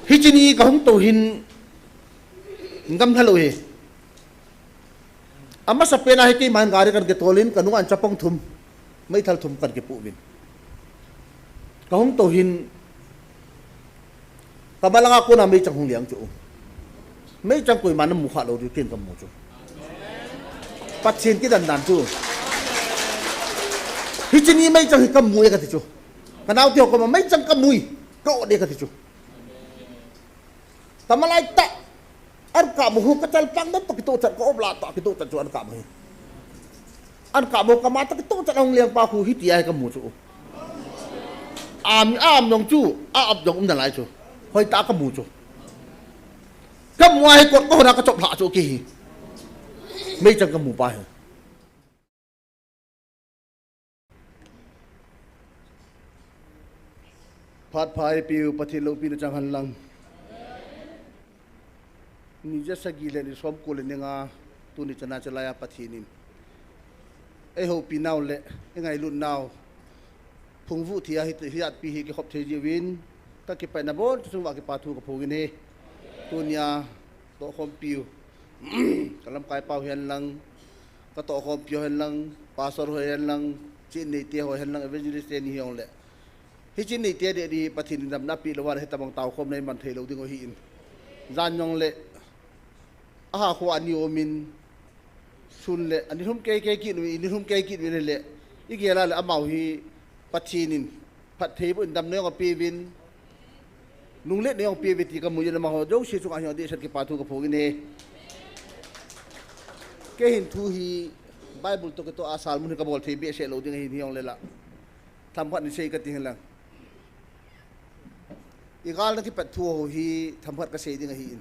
ฮิจินีก็หงตัวหินกำทะลุยอามาสเปนให้กี่มันการกันเกตโตลินกันนุ่งอันจะป้องทุมไม่ทันทุมกันเกปูบินก็หงตัวหินก็มาลังaku namaiจังหงเลี้ยงจูไม่จังกุยมันน้ำหมูขาเราดูกินกับหมูจูปัจเจนกี่ดันดันจูฮิจินีไม่จังกับมวยกันที่จูกันเอาเที่ยวก็มาไม่จังกับมวยก็เด็กกันที่จูแต่มาไล่ตะอันกะมุกกระจัลปังนั้นตะกิโตจัดก็อบลาตะกิโตจัดจูอันกะมุอันกะมุกกะมาตะกิโตจัดองเลี้ยงปลาคูฮิตยาให้กับหมูจูอามยองจูอาบยองนั่นไรจูหอยตากับหมูจูกับมวยให้กดก็หัวกระจกหลาจูกี่ไม่จังกับหมูไปพัดพายปิวปฏิโลปินจังหันลังนี่จะสกิเลนิสมกุลเนี่ยงาตัวนี้จะน่าจะลายปฏินินไอ้หัวปีนาวเละยังไงรุ่นนาวพงวุฒิอาหิตฮิอัดปีฮิกขบเทจีวินถ้าเก็บไปนับบนซึ่งว่าเก็บปาทูกับพงอินเฮตัวนี้โตคอมปิวกำลังกายเป่าเห็นลังก็โตคอมปิวเห็นลังปาสอร์เห็นลังจีนในเตี้ยเห็นลังเอเวนจิลิสเตนี่ยองเละฮิจินในเตี้ยเดียปฏินินดำนับปีละวันให้ตะบังเตาคมในมันเทลดิ้งหินจานยองเละอาขวานิโอมินสุนเละอันนี้ทุ่มเกยกินวิอันนี้ทุ่มเกยกินวินเละอีกอย่างละอามาฮีปัจจินินพัดเทบุนดำเนื้อกับปีวินลุงเล็กเนื้อกับปีวิตีกับมุยนมาหัวโจชิสุกอาหิอดีฉันกิปาทูกับพวกนี้เกหินทูฮีไบเบิลตัวก็ตัวอาสาลมุนกับบอกเทบีเชลโลดิ้งหินยองเลยละทำพัดนิสัยกันทิ้งละอีกการนึงที่ปัดทัวฮีทำพัดกระเซดิ้งหิน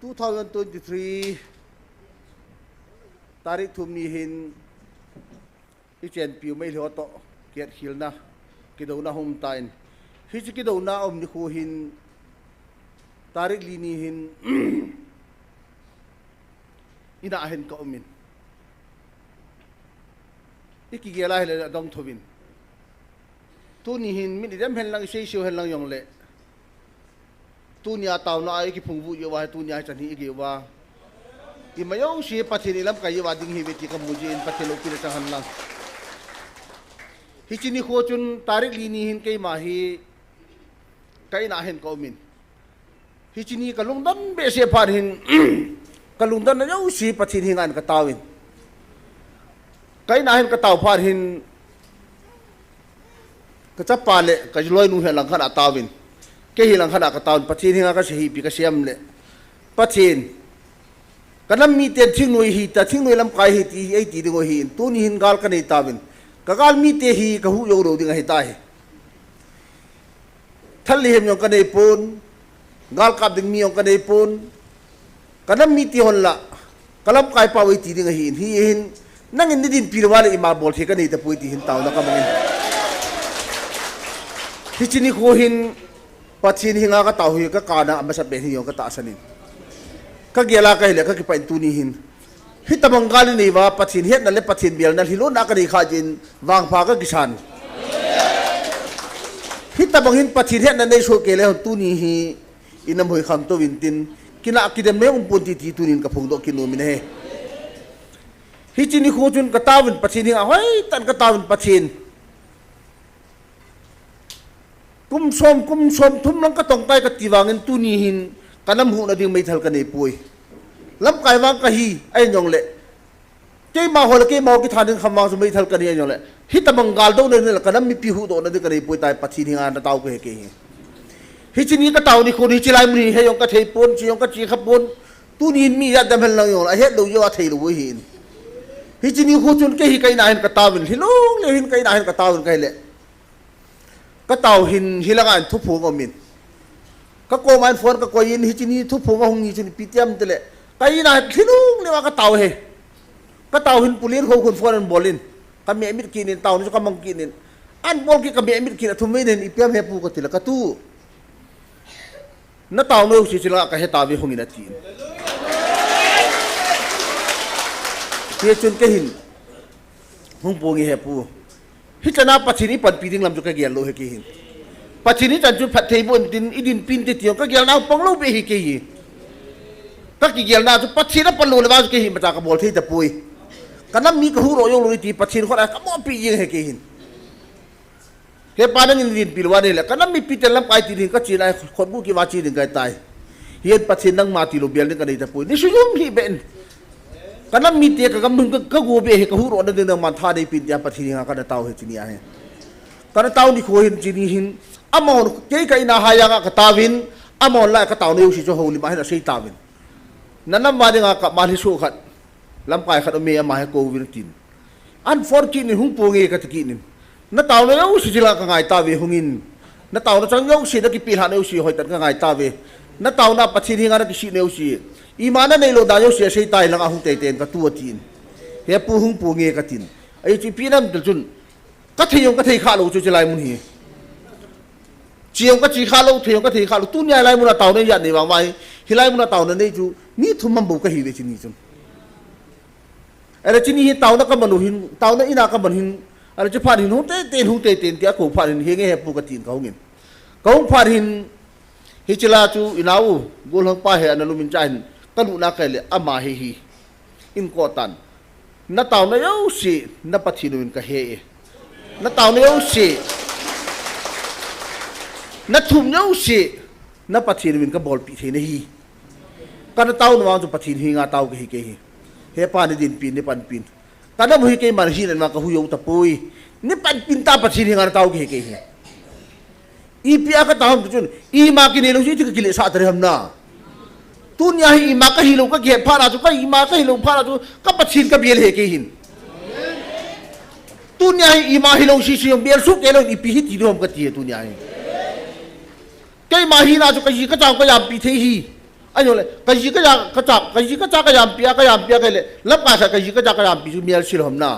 2023 tarik tumihin ichen piu mai lo to kiat hilna kidona hom tain hi kidona om ni khuhin tarik linihin ina ahen ka omin ikigela hele dong thobin tunihin min idam hen lang sei siu hen lang yong le tunia tau na ai ki phungbu yewa tunia chani igewa imayong si pathini lam kai yewa ding hi beti ka mujin pathilo pila chahan lang hichini khochun tarik lini hin kai mahi kai na hen ko min hichini kalungdan be se phar hin kalungdan na yo si pathini ngan ka tawin kai na hen ka taw phar hin ka chapale ka loi nu helang khana tawin ke hilang khana ka tawn pathin hinga ka sehi pi ka siam le pathin kanam mi te thingnoi hi ta thingnoi lam kai hi ti ai ti dingo hi tu ni hin gal ka nei tawin ka gal mi te hi ka hu yo ro dinga hi ta hi thal hem yong ka nei pon gal kap ding mi yong ka nei pon kanam mi ti hon la kalam kai pa wai ti dinga hi hin nangin ni din pirwale ima bol the ka nei ta pui ti hin taw na ka mangin hichini ko hin pathin hinga ka tau hi ka kana amasa be hi yong ka ta sanin ka gela ka hele ka ki pain tu ni hin hitamang gali ni wa pathin het na le pathin bial na hilo na ka ni kha jin wang pha ka kisan hitamang hin pathin het na nei so ke le tu ni hi inam hoi kham to wintin kina akidem me um pon ti ti tunin ka phung do kinu min he hichini kho chun ka tawin pathin hinga hoi tan ka tawin pathin kum som thum lang ka tong tai ka tiwangin tu ni hin kanam hu na ding mai thal ka nei pui lam kai wang ka hi ai nyong le ke ma hol ke ma ki thanin khamwa su mai thal ka ni nyong le hitamang gal do ne kanam mi pi hu do na de ka nei pui tai pathi ni nga na taw ke hi hichini ka taw ni ko ni chilai mri he yong ka thei pon chi yong ka chi khap pon tu ni mi ya dam hel lang yong a he do yo a thei lo hin hichini hu chun ke hi kai na hin ka tawin hilong le hin kai na hin ka tawin kai le ka taw hin hilangan thu phu ngomin ka ko man phone ka ko yin hi chini thu phu ngong ni chini pitiam tele kai na thilung le wa ka taw he ka taw hin pulin ho khun phone an bolin ka me mit kinin taw ni ka mang kinin an bol ki ka me mit kin thu me nen ipiam he pu ko tila ka tu na taw no si chila ka he taw bi hongin ati ye chun ke hin hong po ngi he pu hichana pachini pan piding lam ju ka gel lo he ki hin ปัจจุบันจันทร์ผัดเทบนดินอีดินปินติเตียวก็เกี่ยวน้าปองลูกไปหิเกยก็เกี่ยวน้าจุปัจจุบันปลูเลยว่าเกยมาจากกบฏที่ตะปุยกันนั้นมีกระหูโรยงลุยตีปัจจุบันคนอะไรก็มองปียิงให้เกยเกี่ยวปานนั้นดินปิลวันนี่แหละกันนั้นมีปีเตลำไปตีดินก็จีนไอคนผู้กี่ว่าจีนกันตายเฮียนปัจจุบันนั่งมาตีโรเบียนนี่กันในตะปุยนี่ช่วยยุ่งที่เป็นกันนั้นมีเตียกับมึงก็กูเบะกระหูโรนั่นเดินมันท่าในปีนยาปัจจุบันกันเตาเฮจินีอาเฮกันเตานี่คุยจีนีหินอามอนเกี่ยกับอินาหายางกับตาวินอามอนไล่กับเตาเนี่ยอุชิโจโฮลิมาให้เราใช้ตาวินนั่นน้ำมาเด้งกับมาที่สุขัดลำไปขัดเมียมาให้โกวินกินอันฟอร์กินหุ่งปูเงยกับตะกี้นี่น้าเตาเนี่ยอุชิจิลากับไงตาวิหุ่งอินน้าเตาเนี่ยจังยอุชินักกิปีหันอุชิหอยตัดกับไงตาวิน้าเตาน่ะปัจฉิงานนักกิชิเนี่ยอุชิอีมานั่นในโลดายอุชิใช้ตายลังอาหุ่งเตยเตนกับตัวจีนเฮียปูหุ่งปูเงยกับจีนไอ้จีปีนั่นจุนก็เที่ยงก็เที่ยงข้าลูจุจิไลมุนฮีเจียงก็จีข้าลูเที่ยงก็เที่ยงข้าลูตุ้นใหญ่ไลมุนเตาเนี่ยยันในบางวันฮิไลมุนเตาเนี่ยจูนี่ทุ่มมันบุกก็ฮีเวจินีจุนอะไรจินี่เตาเนี่ยก็มันหินเตาเนี่ยอินาก็มันหินอะไรจะผ่านหินหุ่งเตยเตนหุ่งเตยเตนที่อากูผ่านหินเฮงเฮปูกตีนเขาเงินเขาผ่านหินฮิจิลาจูอินาอูบุลหังป้าเฮอันนั้นลุมินใจหินก็ดูนักเลยอามาเฮฮีอินโกตันน้าเตาเนี่ยยูสิน้าปัจฉินุนก็เฮน้าเตาเนี่ยยูสิน้าทุ่มเนี่ยยูสิน้าปัจฉินุนก็บอลปีเทนฮีกันน้าเตาเนี่ยว่าจะปัจฉินหิงาเตาก็เฮเกฮีเฮปานดินปีนนี่ปันปีนกันน้ามุฮิเกมันหินนั่นมาก็หุยอุตปุยนี่ปันปีนตาปัจฉินหิงาเตาก็เฮเกฮีอีพีอาก็ตามจุนอีมากินเรื่องที่จะกิเลสอะไรทำน่ะตุนยาฮีอีมาก็ฮิโลก็เก็บพาราจุก็อีมาก็ฮิโลพาราจุก็ปัจฉินก็เบียร์เฮเกหินตุนยาฮีอีมาฮิโลชิชิยมเบียร์สุกเอโลอีพีฮิติโรมก็ตีตุนยาฮีแกมาฮีนาจุก็ยีก็จ้างก็ยามปีเทฮีอันนี้เลยก็ยีก็จ้างก็จ้างก็ยีก็จ้างก็ยามปีก็ยามปีก็เลยแล้วก็ใช่ก็ยีก็จ้างก็ยามปีจุเมียร์ชิลหอมน่ะ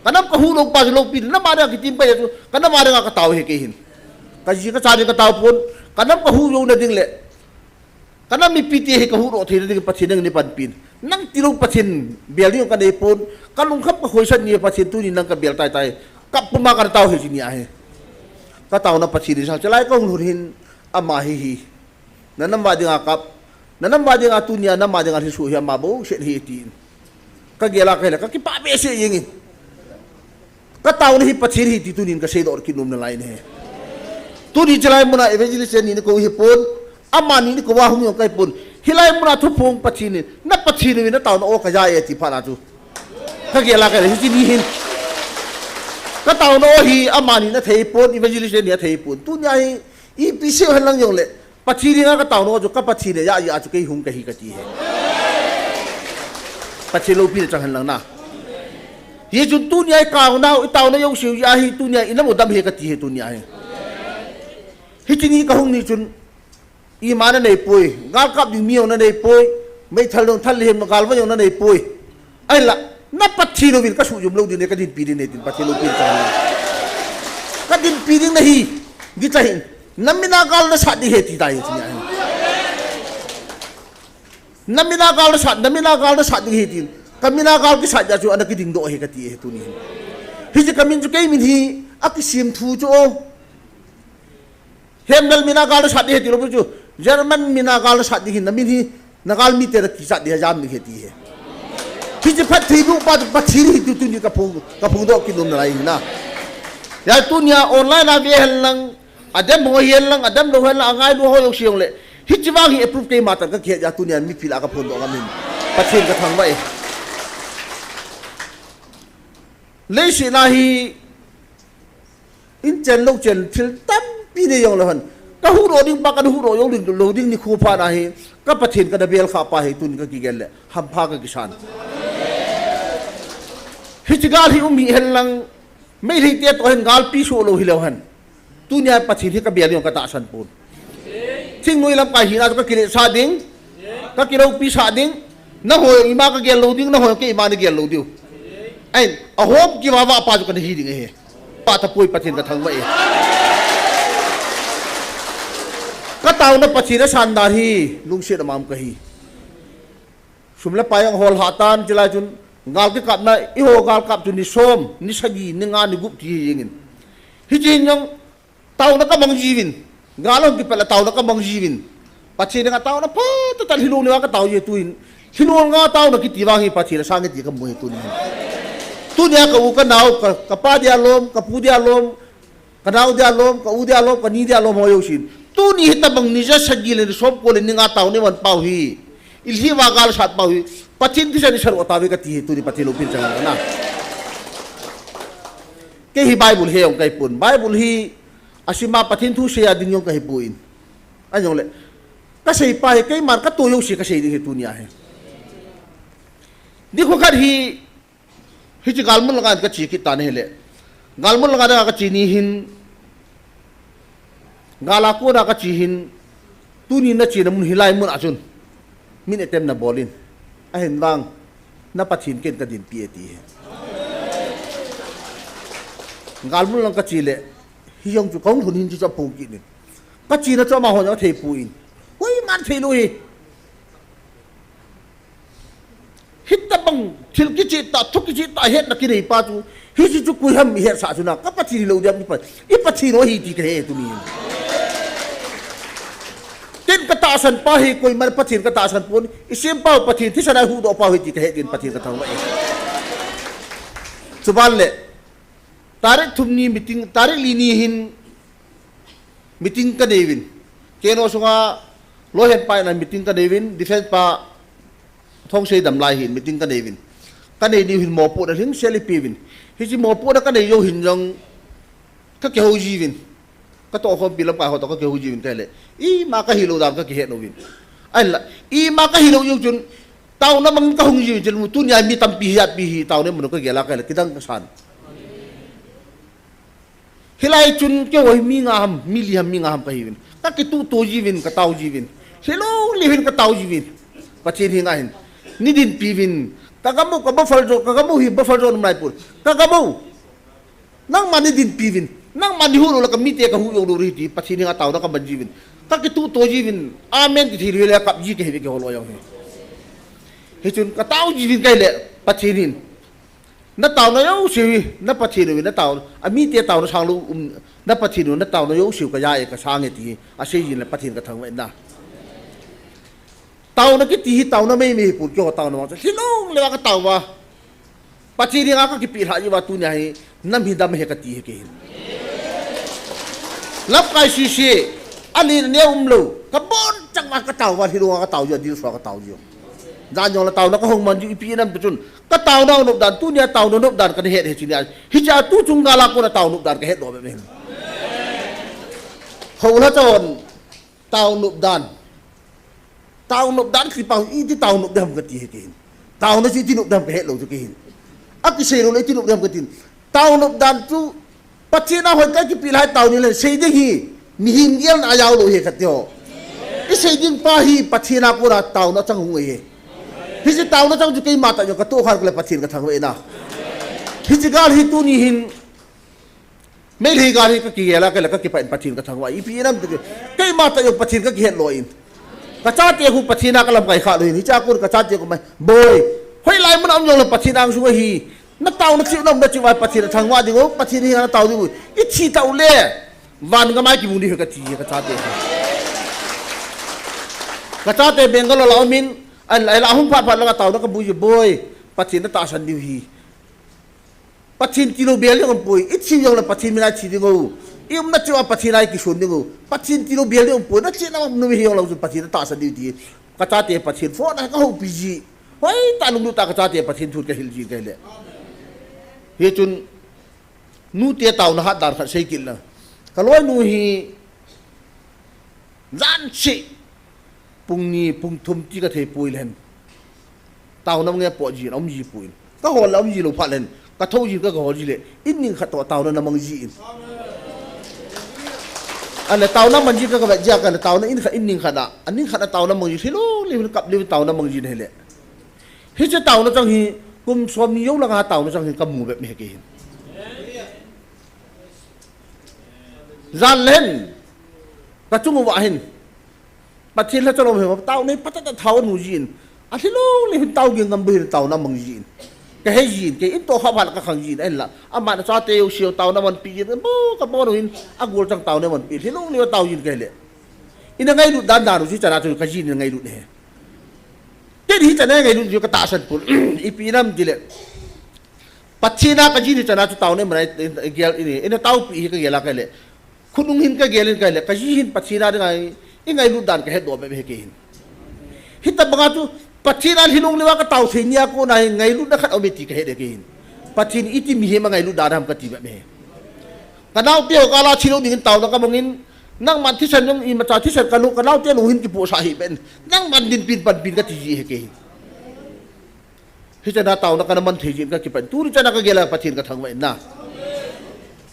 กันน้ำก็หูลงไปลงปีน้ำมาเรื่องกินไปจุกันน้ำมาเรื่องก็เตาเฮเกหินก็ยีก็จ้างก็เตาปนกันน้ำก็หูลงนั่นเองแหละกันน้ำมีปีเทให้ก็หูโรเทนั่นเองปัจฉินนั่งในปันปีนนั่งตีลงปัจฉินเบียร์นี่กันในปนกันลงขับก็คุยสัญญาปัจฉินตู้นี่นั่งกับเบียร์ตายกับปุ่มมากันเตาเฮจินีอาเฮก็เตาน้ำปัจฉินที่สั่งจะไล่ก็หุ่นหินอามาเฮฮีนั่นน้ำมาเด้งกับนั่นน้ำมาเด้งตุนยาน้ำมาเด้งที่สุยามาโบเชนเฮตีนก็เกล้ากันเลยก็คิดป้าเบสยังไงก็เตานี่ปัจฉินเฮตีตุนินก็เสียดอร์กินนมนั่นไล่เนี่ยตุนินจะไล่มุนาเอเวจิลิเซนี่ก็ฮิปอนอามานี่ก็ว่าหุ่นยนต์ไก่ปนฮิไลมุนาทุบพงปัจฉินนี่นับปัจฉินนี่นับเตาโอ้ขยายที่พาราจูก็เกล้ากันเลยที่นี่หินก็เตาโนฮีอามานี่นับเทปนเอเวจิลิเซนี่เทปนตุนยาฮีอีพิเศษหันหลังยงเลยปัจฉินนี่ก็เตาโนจุก็ปัจฉินเนี่ยยาจุก็หุ่นก็ฮีกันจีเหปัจฉินลูกพี่จะหันหลังนะยี่จุนตุนยาเก่าหน้าเตาโนยงสิวยาฮีตุนยาอินนั้นหมดดำเฮกันจีเหตุนยาฮิจินี่ก็หุ่นนี่จุนอีมานั่นในปุยกาลกับยิ่งมีอย่างนั้นในปุยไม่ทะลุทะเลมกาลว่าอย่างนั้นในปุยไอ้ละนับปัจฉินวินก็สู้ยุมลูกดินก็ดินปีดินดินปัจฉินลูกปีกันก็ดินปีดินนี่กิจหินน้ำมินากาลนั้นสัตย์ที่เหตุใดที่นี่น้ำมินากาลนั้นสัตย์น้ำมินากาลนั้นสัตย์ที่เหตุก็มินากาลที่สัตย์จะจู่อันนั้นก็ดิ่งโดเหตุที่เหตุนี้ฮิจิกามินจุกเอมินฮีอักษิมทูโจเฮมเดลมินากาลสัตย์เหตุรู้จู่เยอรมันมินากาลสัตย์ที่น้ำมินฮีนักการมีเตระกิสัตย์ที่จามเหตุที่ฮิจิพัดที่รูปปัจฉินเหตุตุนี้กับพงโดกินนมอะไรนะยาตุนี้ออนไลน์นะเวลลังadam mohiel lang adam lohan lang angai lo hoyong siong le hichiwang hi approve kay matan ka khe ja tunian mi pila ka phondo ngamin pathin ka thang bai le si na hi in chen lo chen thil tam pi ne yong lohan ka hu ro ding ba ka hu ro yong ding lo ding ni khu pha na hi ka pathin ka da bel kha pa hi tun ka ki gel le ham pha ka kisan hichigal hi hi hel lang mai ri te to hen gal pi so lo hi lo han tu nya pathin hi ka bial yong ka ta san pun thing noi lam ka hi na ka kile sa ding ka kilo pi sa ding na ho ima ka gel lo ding na ho ke ima ni gel lo diu ai a hop ki wa wa pa ju ka hi ding he pa ta pui pathin ka thang mai ka taw na pathin na san dar hi lung se mam ka hi sumla payang hol hatan jila jun ngal ki kap na i ho gal kap ju ni som ni sagi ni nga ni gup ti yingin hi jin yong tao na ka mang jivin ngalong ki pala tao na ka mang jivin pachi na ka tao na pa tal hilong ni ka tao ye tuin hilong nga tao na kitiwangi pachi na sangit ye ka mo tu niya ka u ka naw ka pa dia lom ka pu dia lom ka naw dia lom ka u dia lom ka ni dia lom ho yosin tu ni hitabang ni ja sagil ni sob ko ni nga tao ni man pau hi ilhi wa gal sat pau hi pachin ti sa ni sar otawi ka ti tu ni pati lopin sa na ke hi bible he ong kai pun bible hi asima pathin thu se ading yong kai puin anyong le ka sei pa kai mar ka to yo si ka sei di tu nia he di ko kar hi chi galmun laga ka chi ki tan he le galmun laga ka chi ni hin gala ko na ka chi hin tu ni na chi na mun hilai mun achun min etem na bolin a hen lang na pathin ken ka din pi ti he galmun lang ka chi le hi yong chu kong thun hin chu cha pung ki ni ka chi na cha ma ho na thei puin hoi man thei lo hi hitta bang thil ki chi ta thuk ki chi ta het na ki nei pa chu hi chi chu ku ham he sa chu na ka pa chi lo dia pa I pa chi ro hi ti ke tu ni tin ka ta san pa hi koi mar pa chin ka ta san pun isim pa pa chin thi sa na hu do pa hi ti ke he din pa chin ka thang wa chuban le tarik thumni meeting tarik lini hin meeting ka devin keno sunga lohen pa na meeting ka devin defense pa thong sei dam lai hin meeting ka devin ka nei ni hin mo pu da hin seli pivin hi ji mo pu da ka nei yo hin jong ka ke ho jivin ka to ho bilam ka ho to ka ke ho jivin ka le I ma ka hilo dam ka ke he no win ai la I ma ka hilo yung chun tao na mang ka hong jivin jel mu tu nya mi tam pi hiat pi hi tao ne mun ka gela ka le kidang ka san hilai chun ke woi mi ngam mi ngam ka hivin ka ki tu to jivin ka tau jivin hilo livin ka tau jivin pachin hi ngahin ni din pivin kagamu ka buffalo jo kagamu hi buffalo no mai pur kagamu nang mani din pivin nang mani hu la ka mi te ka hu yo lo ri ti pachin hi nga tau na ka ban jivin ka ki tu to jivin amen ti thiri le kap ji ke he ke holo yo he chun ka tau jivin kai le pachin hin na tao na yo siwi na pachin wi na tao ami te tao na sang lu na pachin na tao na yo siw ka ya e ka sang e ti a sei yin la pachin ka thang wa na tao na ki ti tao na me me pu kyo tao na wa hilong le wa ka tao wa pachin nga ka ki pi ha yi wa tu nya hi nam hi dam he ka ti he ke lap kai si si ani ne lo ka bon chang wa ka tao wa hilong ka tao yo di so ka tao yo dan yong la tao na ka hong man ju pi nam chun ka tao na nop dan tu nya tao na nop dan ka he he chi nya hi cha tu chung ga la ko na tao nop dan ka he do be me ho la chon tao nop dan ki pau I ti tao nop dam ka ti he kin tao na si ti nop dam ka he lo ju kin a ki se lo le ti nop dam ka tin tao nop dan tu pachina hoi ka ki pi lai tao ni le sei de hi mi hin gel na yaw lo he ka tyo I sei din pa hi pachina ko ra tao na chang hu he hi si tao na chang ju kai mata yo ka to khar le pachin ka thang we na hi ji gal hi tu ni hin me hi gal hi ka ki yela ka la ka ki pa pachin ka thang wa I pi nam de kai mata yo pachin ka ki het lo in ka cha te hu pachina ka lam kai kha lo hi cha kur ka cha te ko mai boy hoi lai mun am yo la pachina ang su hi na tao na chi nam na chi wa pachin thang wa dingo pachin hi na tao di I chi tao le van ga mai ki mu ni ka ti ka cha te ka cha te bengal la min an la hum phat la tao na ka bu boy pachin na ta san diu hi pachin kilo bel yong pui I chi yong la pachin mina chi dingo im na chiwa pachin ai ki sun dingo pachin kilo bel yong pui na chi na nu hi yong la pachin na ta san diu ti ka cha te pachin fo na ka ho pi ji hoi ta lu ta ka cha te pachin thut ka hil ji ka le he chun nu te tao na hat dar kha sei kil na ka loi nu hi zan chi pung ni pung thum ti ka thei pui len tao nam nge po ji om ji pui ka hol om ji lo phat len ka thau ji ka hol ji le in ning kha to tao na namang ji in ale tao na man ji ka ba ja ka tao na in kha in ning kha da an ning kha da tao na mang ji thilo le kap le tao na mang ji le hi che tao na chang hi kum som ni yo la ga tao na chang hi kam mu be me ke hin zan len ka chung wa hin pachin la chalo me tao nei patata thau nu jin a thilo le tao gi ngam bi tao na mang jin cái hay gì cái ít to hấp hạt cái khang gì đấy là mà nó cho tiêu siêu tàu nó vẫn bị gì bố cái bố rồi agul trong tàu nó vẫn bị thì lúc này tàu gì cái lệ ina ngay lụt đan đan rồi chả cái gì ngay lụt này cái gì chả ngay lụt cái tạ sân pun ipinam gì lệ Pachina cái gì thì chả tàu này mà này ina tàu bị cái gì là cái lệ khung hin cái gì hin Pachina đấy ngay lụt đan cái hết đồ về cái hin hít tập bằng tu Pachina hinung lewa ka tau thenia ko na ngai lu na khat ometi ka hede kin Pachin iti mi he ma ngai lu dadam ka ti ba me kanau teo kala chilo dingin tau na ka mongin nang man thi san yong i ma cha thi san kanu kanau te lu hin ki po sa hi ben nang man din pin pan pin ka ti he ke hi cha na tau na ka man thi jin ka ki pan tu ri cha na ka gela Pachin ka thang mai na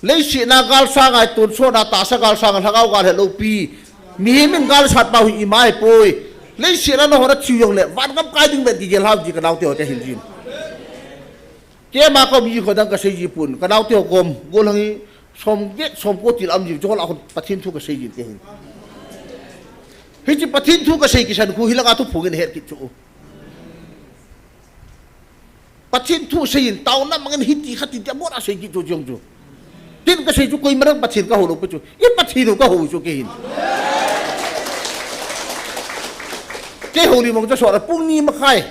lei si na gal sa ngai tun so na ta sa gal sa ngai thagau gal he lo pi mi min gal sat pau hi mai poi lấy xe nó họ đã chịu用lệ vạn gấp cái tiếng bên thì làm gì cái nào tiêu cái hình gì cái mà có gì có đang cái gì pun cái nào tiêu gồm gồm hàng xóm có tiền làm gì cho họ bắt thiên thu cái gì cái hình hết chỉ bắt thiên thu cái gì cái sản khu hi là thu phụ cái hết cái chỗ bắt thiên thu gì tao nằm cái hít gì khát thì chả muốn là gì cái chỗ chung chỗ tin cái gì chỗ coi mà đang bắt thiên cái hồ đâu cái chỗ ít bắt thiên cái hồ chỗ cái hình cái hồ đi mong cho sọt là bung ni mà khai,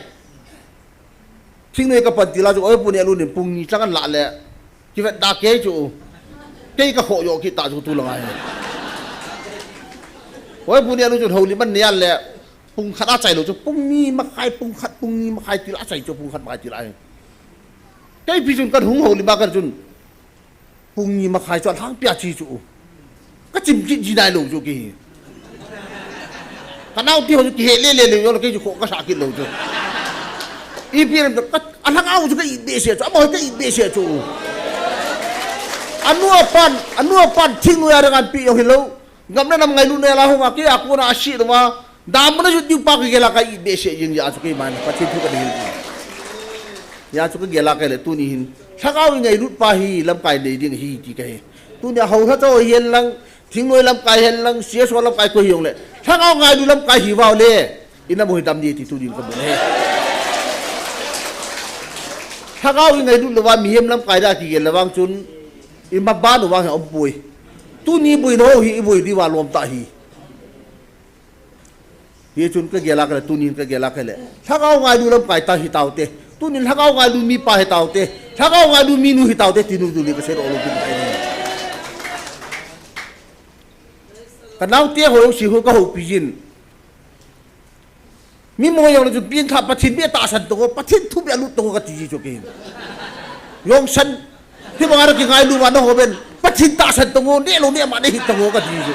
chính nơi cái phần tiền là chỗ ở bung ni luôn nên bung ni chắc là lẹ, chỉ phải đa cái chỗ, cái hồ yo kita chỗ tu lại, ở bung ni luôn chỗ hồ đi mình nè lẹ, bung khát chạy rồi chỗ bung ni mà khai tiền là chạy chỗ bung khát mà tiền lại, cái ví dụ cái hung hồ đi ba cái chỗ bung ni mà khai chỗ hàng bia chi chỗ, cái chim gì này luôn chỗ kia cái nào tiêu cái hệ lên rồi cái chỗ có sạc cái lâu chứ, IPM cái anh hăng chỗ cái bê xe chỗ, mọi cái bê xe chỗ, anh nuo pan thinh nuo ada kan pi yang lâu, ngam na nam ngai lu ne la ho ma ke aku na asyik tu ma, dam na ju pa ke gela kai bê xe yang ya chỗ cái man, pasti tu cái hình, ya chỗ cái gela cái là tu ni hin, thakau ngai lu pa hi lam kai nei ding hi ti cái, tu ne hầu tha cho hiền lang, thinh nuo lam kai hiền lang, xía so lam kai ko hiong le.ถ้าเอาไงดูลำไก่หิวเอาเลยอินาบุหิตามดีที่ตูดินกันหมดเลยถ้าเอาไงดูระว่ามีเห็มลำไก่ได้กี่เกลระวังจุนอิมาบ้านระวังให้อมปุยตูนี้ปุยโนหิบุยดีว่าลมตาหีเฮียจุนก็เกลักเลยตูนี้ก็เกลักเลยถ้าเอาไงดูลำไก่ตาหิตาวเตตูนี้ถ้าเอาไงดูมีปลาหิตาวเตถ้าเอาไงดูมีนูหิตาวเตตินูดูนี่ก็เสร็จอารมณ์เป็นไงกันเอาเตี้ยหัวสิหัวก็หัวปีจินมีมวยอย่างเราจะปีนขับปัดทิ้งเบี้ยตาสันตัวปัดทิ้งทุบยาลุตัวก็ตีจุกินยองสันที่บางอะไรกินไงดูวันนั้นหัวเป็นปัดทิ้งตาสันตัวเนี่ยเราเนี่ยมาได้หิตตัวก็ตีจุ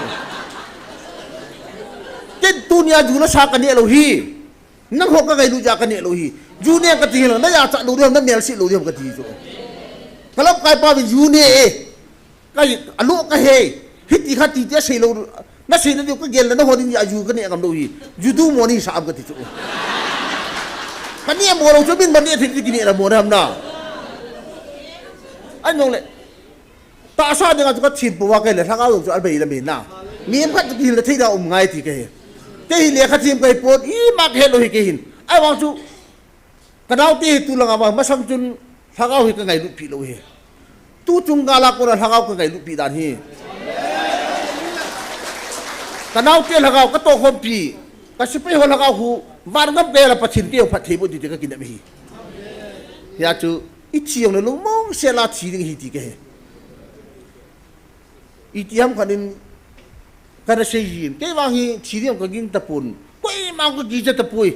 เจ้าตัวเนี่ยอยู่แล้วชากันเนี่ยเราฮีนั่งหัวก็ไงดูจากกันเนี่ยเราฮีอยู่เนี่ยก็ตีเรานั่นอยากจะดูเรื่องนั่นเนี่ยสิเราเรื่องก็ตีจุก็แล้วกลายเป็นอยู่เนี่ยก็อนุก็เฮฮิตที่ขัดตีเจ้าสิเรานั่นสินั่นเดียวก็เกลแล้วนั่นหัวนี่อายุกันเนี่ยกันดูฮียูดูมอนี่สามก็ตีจุมันเนี่ยโมเราจะบินมันเนี่ยถึงที่นี่เราโมทำน่ะอันนู้นเลยตาซาเนี่ยก็ชินปัวกันเลยถ้าเขาจะเอาไปละเมียน่ะมีมันก็กินแล้วที่เราอมง่ายที่แกเที่ยเลี้ยขัดชิมไปปวดอีมากเห็นเราเห็นแกเห็นไอ้วางจูกระดาวที่ตุลังเอามาสังจุนถ้าเขาเห็นก็ไงลุปีเราเห็นตู้จุงกาลาคนถ้าเขาก็ไงลุปีด้านเห็นกระดาวที่ถ้าเขาก็โตคนปีก็สิไปคนถ้าเขาหูวันก็เปล่าปัจฉินเที่ยวปัจเทบุตรที่ก็กินได้ไม่ฮียาจูอีเชียงเนี่ยลุงมองเสียลาชีดิ้งฮีที่แกอีที่ทำกันนี่กันเสียยินแกวางฮีชีดิ้งก็กินตะปุนก็อีมังก็กินจะตะปุย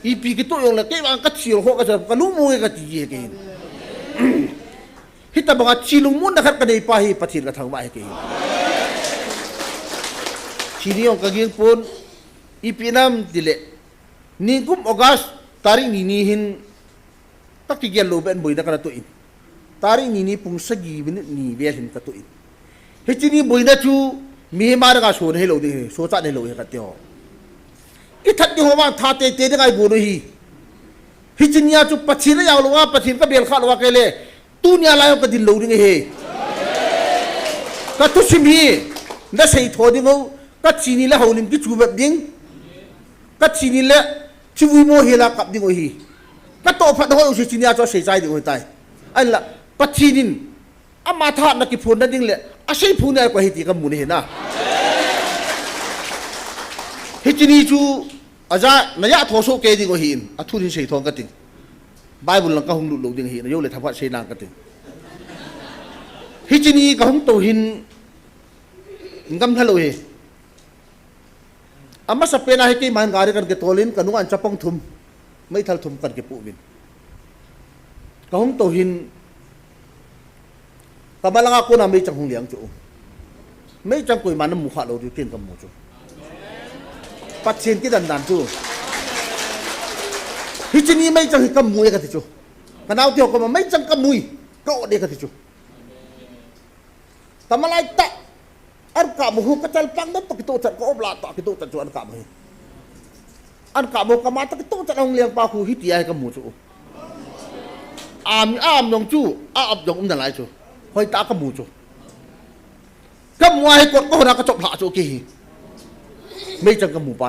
อีปีกิโตยงเลยแกวางก็เชียวหัวก็จะก็ลุงมวยก็ตีแกฮิตตะบังชีลุงมุนนะครับก็ได้ไปปัจฉินก็ทางบ้านแกชีดิ้งก็กินปุนอีปีน้ำดิเลนี่กุมออกัสตารินี่หินตักที่เกี่ยวกับบุยนักการะตุอินตารินี่ปุ่งสกีบินนี่เวลหินกระตุอินเฮ้ยจีนี่บุยนักจูมีมาร์กาโซนให้เราดิโซจัดให้เราเห็นกันเดียวอีทัดที่หัวว่าท่าเตะได้ไงบุญฮีเฮ้ยจีนี่จูปัจฉินยาวลงว่าปัจฉินก็เบลข้าวว่าเกลี่ยตู้เนี่ยอะไรก็ดินเราดิเฮ้ก็ทุกสิ่งฮีนั่นใช่ทอดิ้งเขาก็จีนี่แล้วเขาลิมกิจูแบบดิ้งก็จีนี่แหละชีวิตโมเฮลากับดิ้งโอฮี ก็โตพัดห้อยอุชิจินยาจะเสียใจดีกว่าตายอันละปัจจินินอามาธานักกิพูนนั่นดิ่งเลยอาศัยพูนอะไรกว่าเหตุกับมูลเห็นนะฮิจินีจูอาจารย์นายะทอโซเกดิโกหินอาทุนเสียทองกันติงไบเบิลหลังก็หงลุดิ่งหินนายกเลยทำว่าเสียนางกันติงฮิจินีก็หงโตหินงำทะลุเฮอามาสเปนให้กี่มันการกันเกตโตลินกันนุ่งอันจับปองทุมไม่ทัลทุมกันเกปูวินก็หงโตหินกำลังaku nak macam hong liang tu, macam kau mana muka lo tu kian kamu tu, pasien kita dan tu, hiji ni macam kamu ya kata tu, kenapa dia kamu macam kamu, kau dia kata tu, tamalai tak, kamu kecil pangkat tak kita ucap kau belat tak kita ucap tu kamu kamata kita ucap hong liang pahu hiti ya kamu tu, am yang tu, yang umdan lai tu. คอยตากระมูจูกระมูให้กดก็หักกระจกหละจูกี่ไม่จังกระมูไป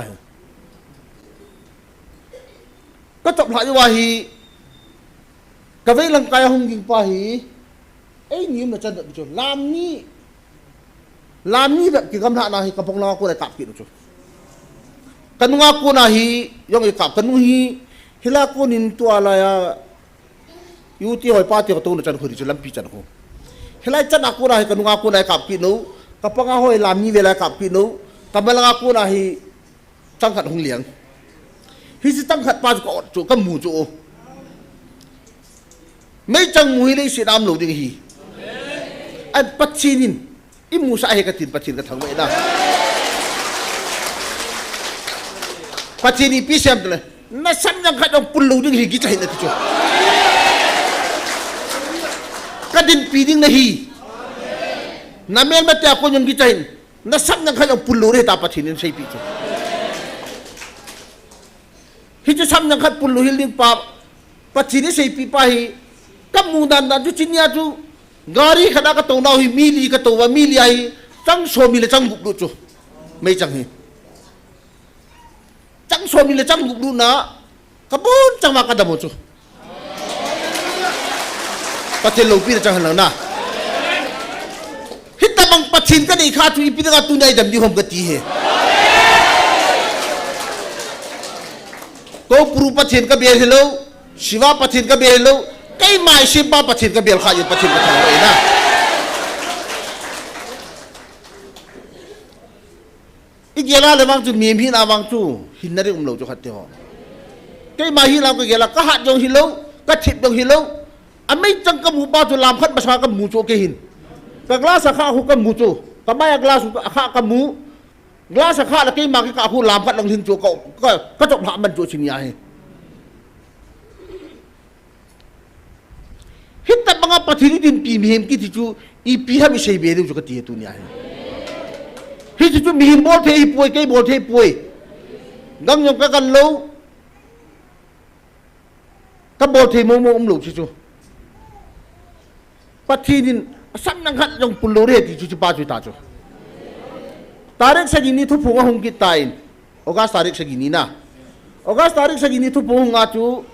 ก็จบหละอยู่ว่าฮีกระเวลังกายหงยิงไปฮีไอ้นี่มันจะเดือดจูลามนี้แบบกี่คำถามนะฮีกระพงลากูได้กลับกี่จูกันงากูนะฮียองอีกลับกันฮีฮิลากูนินตัวอะไรอะอยู่ที่หอยป้าที่เขาตัวนั้นจันทร์คนที่จะลำปีจันทร์ Helai chan aku nahi kanung aku nahi kap kinu, kapang ahoy lam ni vela kap kinu, kamelang aku nahi tangkat hong liang. Hisi tangkat pas ko tu kamu tu. Mai chang mui le si dam lo ding hi. An pachinin imu sa he katin pachin ka thang mai na. Pachini pisam le. Na sam yang khat ong pulu ding hi gi chai na tu. Kadin piding nahi, namen mati aku yang gicain, nasab yang kaya puluh reh dapat hinin saya picu. Hiju sam yang kat puluh hiling pa, pacini saya pipahi, kamu dan tu cini aju, gari kada katau nahi mili katau wa mili ai, cang so mili cang buk tu, mai cang hi, cang so mili cang buk na, kabun cang makada mo tu. Pachin lopi na jangan na. Hita bang pachin kan ikat tu ipi dengan tunai jam di hom gati he. Kau puru pachin ka biar hello, Shiva pachin ka biar hello, kay mai Shiva pachin ka biar kaya pachin ka tahu na. Igela lemang tu mimpi nawang tu hinari umlo tu hati ho. Kay mai hilang ko igela kahat jong hello, kacip jong hello. Amai cang kamu baju lam khat basah kamu cu kehin. Kegelas akak aku kamu cu. Kamai gelas akak kamu. Gelas akak lagi makai aku lam khat lang hin cu kau. Kau cok hak man cu sini ahe. Hitta banga patiri din pi mihim ki cu ipi ha bisai beri cu kati tu ni ahe. Hitu cu mihim bol the ipoi kai bol the ipoi. Gang yang kakan low. Ka bol the mo umlo cu. Patinin asam nang khat jong pulure ti chu pa chu ta chu tarik sagini thu phunga hung kitain ogas tarik sagini na ogas tarik sagini thu phunga chu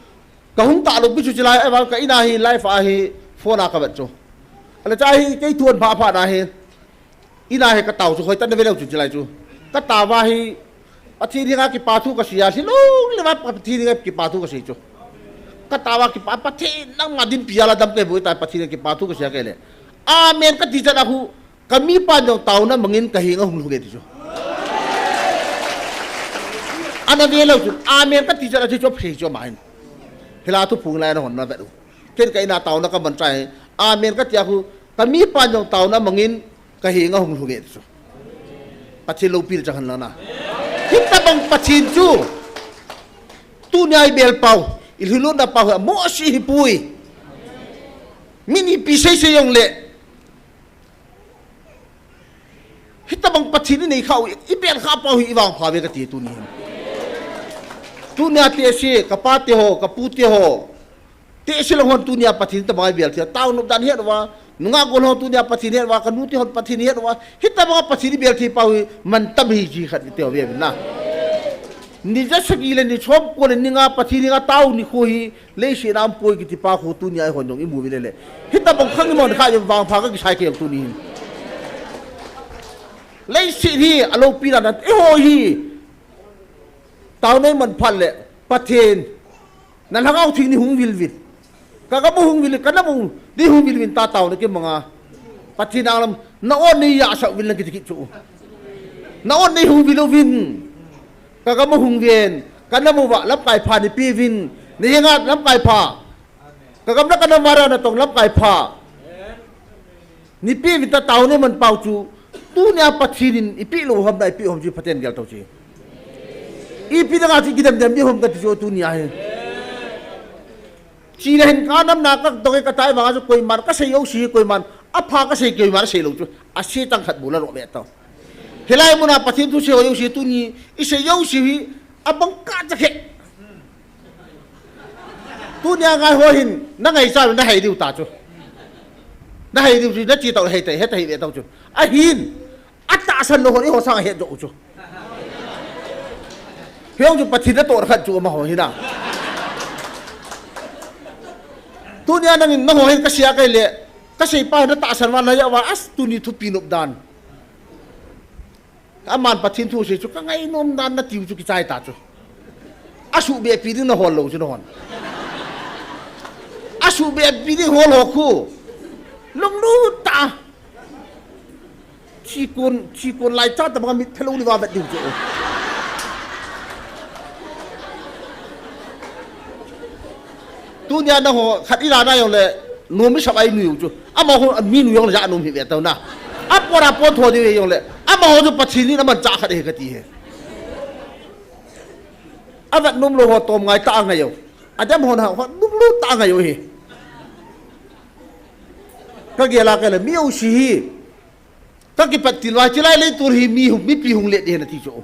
kahung ta lo bi chu chilai ai ka inahi life ahi phone ka bat chu ala chai kai thuan pha pha na he inahi ka tau chu khoi tan velo chu chilai chu ka ta wa hi athini nga ki pa thu ka sia si lo le ma athini nga ki pa thu ka si chu katawa ki papati nang madin piala dam ke buai tai pathi ke patu ke sia ke le amen ka ti jana hu kami pa jong tau na mangin kahinga hung lu ge ti jo ana de lo chu amen ka ti jana ti jo phei jo main hela tu phung lai na hon na ba du ken kai na tau na ka ban trai amen ka ti hu kami pa jong tau na mangin kahinga hung lu ge ti jo pathi lo pil chahan la na hitta bang pachin chu tu nyai bel pau ilhulun na pahu mo si hipui mini pisay sayong le hitabang patini nei khau ipen kha pahu iwang phawe ka ti tu ni tu nya te si kapate ho kaputi ho te si long hon tu nya patini ta bai bel thia taw nu dan he wa nunga gol ho tu nya patini wa kanuti hon patini he wa hitabang patini bel thi pahu man tam hi ji khat te we na ni ja sagi le ni chom ko le ni nga pathi ni nga tau ni kho hi le shi nam poi ki ti pa kho tu ni ai hon dong i mu le hita bang khang mon kha je wang pha ka ki sai ke tu ni le shi hi alo pi la na e ho hi tau nei man phal le pathen nan ha ngau thing ni hung vil vil ka ka mu hung vil ka na mu di hung vil vin ta tau ne ke manga pathin alam na on ni ya sa vil na ki ki chu na on ni hung vil vin ka mo hung vien kan na mo wa lap kai pha ni pi vin ni nga lap kai pha ka kam na kan mara na tong lap kai pha ni pi vin ta taw ne man pau chu tu nya pathinin i pi lo hom dai pi hom ji phaten gel taw chi i pi da chi gidam dam ni hom ka ti jo tu nya he chi len ka nam na ka to ka tai wa ju koi mar ka sei yo si koi man a pha ka sei koi mar sei lo chu a si tang khat bu la ro me taw hilai muna pathin tu se yo si tu ni i se yo si abang ka cha khe tu nya ngai ho hin na ngai sa na hai diu ta chu na hai diu na chi tau hai tai he tai ve tau chu a hin a ta san lo ho ni ho sang he jo chu hiong chu pathin na to khat chu ma ho hi na tu nya nang na ho hin ka sia kai le ka sei pa na ta san wa na ya wa as tu ni thu pinup dan aman pathin thu se chu ka ngai nom dan na tiu chu ki chai ta chu asu be pi ding na hol lo chu na hon asu be pi ding hol ho khu lung lu ta chi kun lai cha ta ba mi thelo ni wa ba diu chu tu nya na ho khat ira na yong le no mi sabai nu chu ama ho mi nu yong ja no mi ve ta na apora pon tho de yong le ama ho ju pathini na man cha khat he ka ti he avat num lo ho tom ngai ta ngai yo adam ho na ho num lu ta ngai yo he ka ge la ka le mi u si hi ka ki pat tilwa chilai le tur hi mi hu mi pi hung le de na ti cho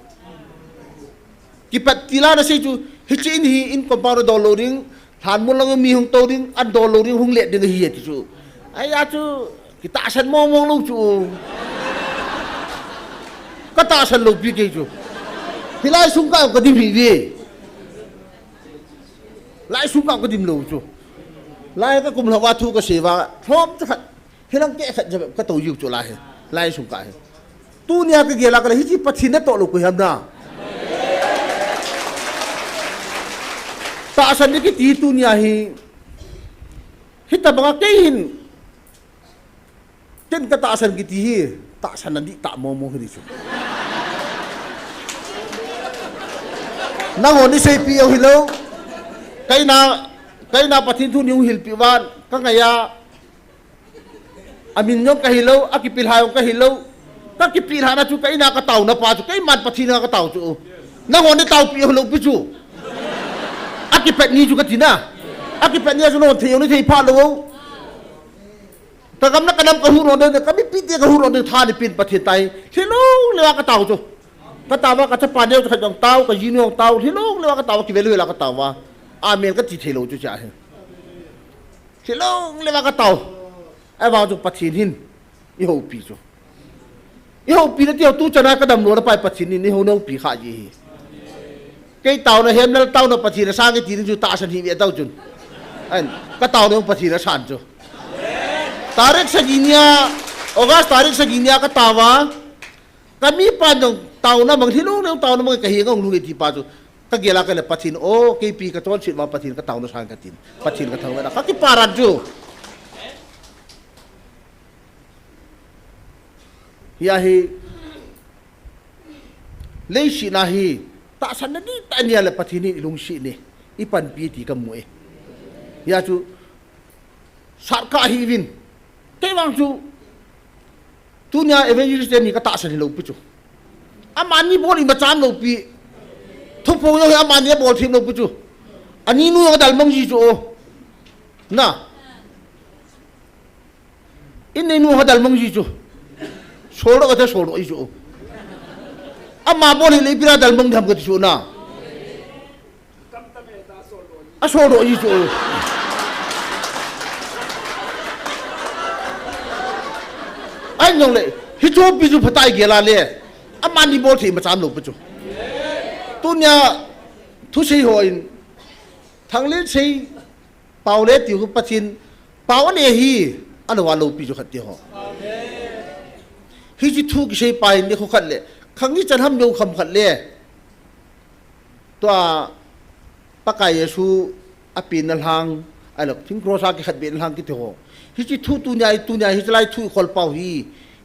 ki pat tila na se chu hi chin hi in comparo do loading than mun lang mi hung to ding an do loading hung le de hi ti chu ai ya chu ki ta san mo mo lu chu ka ta san lo pi ke chu hilai sung ka ko dim hi ve lai sung ka ko dim lo chu lai ka kum lawa thu ka sewa thom cha hilang ke khat jab ka to yu chu lai lai sung ka tu nia ka ge la ka hi chi pathin na to lo ko ham na ta san ni ki ti tu nia hi hita banga ke hin ten ka ta san ki ti hi ta san na di ta mo mo hi chu na ho ni sei pi o hilo kai na pathin thu niu hil pi wan ka ngaya amin nyong ka hilo akipil hayong ka hilo ka kipil hana chu kai na ka taw na pa chu kai man pathin na ka taw chu na ho ni taw pi o hilo pi chu akipet ni chu ka tina akipet ni chu no theu ni thei pha lo ta kam na kanam ka hu ro de ka mi pi te ka hu ro de tha ni pin pathin tai hilo lewa ka taw chu ka tawa ka cha pa ne ka jong taw ka yin yong taw hilo lewa ka taw ki velu la ka tawa amen ka ti thelo chu cha he hilo lewa ka taw ai vào cho pathin hin i ho pi cho i ho pi na ti tu chana ka dam lo na pai pathin ni ho no pi kha ji cái tàu nó hem nó tàu nó pathin na sang cái ti ju ta san hi ve tàu chun an ka tàu no pathin na san cho tarik saginya ogas tarik saginya ka tawa kami pa dong tàu na mang thilo no tàu na mang ka hi ngong lu ti pa cho ka gela ka le pathin o ke pi ka ton sit ma pathin ka tàu na sang ka tin pathin ka thau na ka ki parat ju ya hi lei shi na hi ta san na di ta nia le pathini ilung shi ni ipan pi ti ka mue ya chu sar ka hi win te wang chu tu nia evangelist ni ka ta san lo pi chu amani bol i macham lo pi thu po yo amani bol thim lo pi chu ani nu yo dal mong ji chu na in nei nu ho dal mong ji chu छोड़ो कथे छोड़ो इशू अब माँ बोली ले पिरा दल मंग धम कथे ना आ छोड़ो इशू आई नोले हिचो बिजु फताई गेला ले अब मानी बोल थी मचाम लोग बचो तू न्या ทุเสียหอยทางเลี้ยเสียเป่าเล็ดอยู่ปัจจินเป่าอันเอฮีอันว่าเราปีจุขัดเดียวฮิจิทุกเสียไปนี่เขาขัดเลยครั้งนี้จะทำโยคำขัดเลยตัวปากกายเยซูอภินัลหังไอ้หลักทิ้งโครสากิขัดเบียนหังกิเทโฮฮิจิทุตุนใหญ่ฮิจิไลทุคนเป่าฮี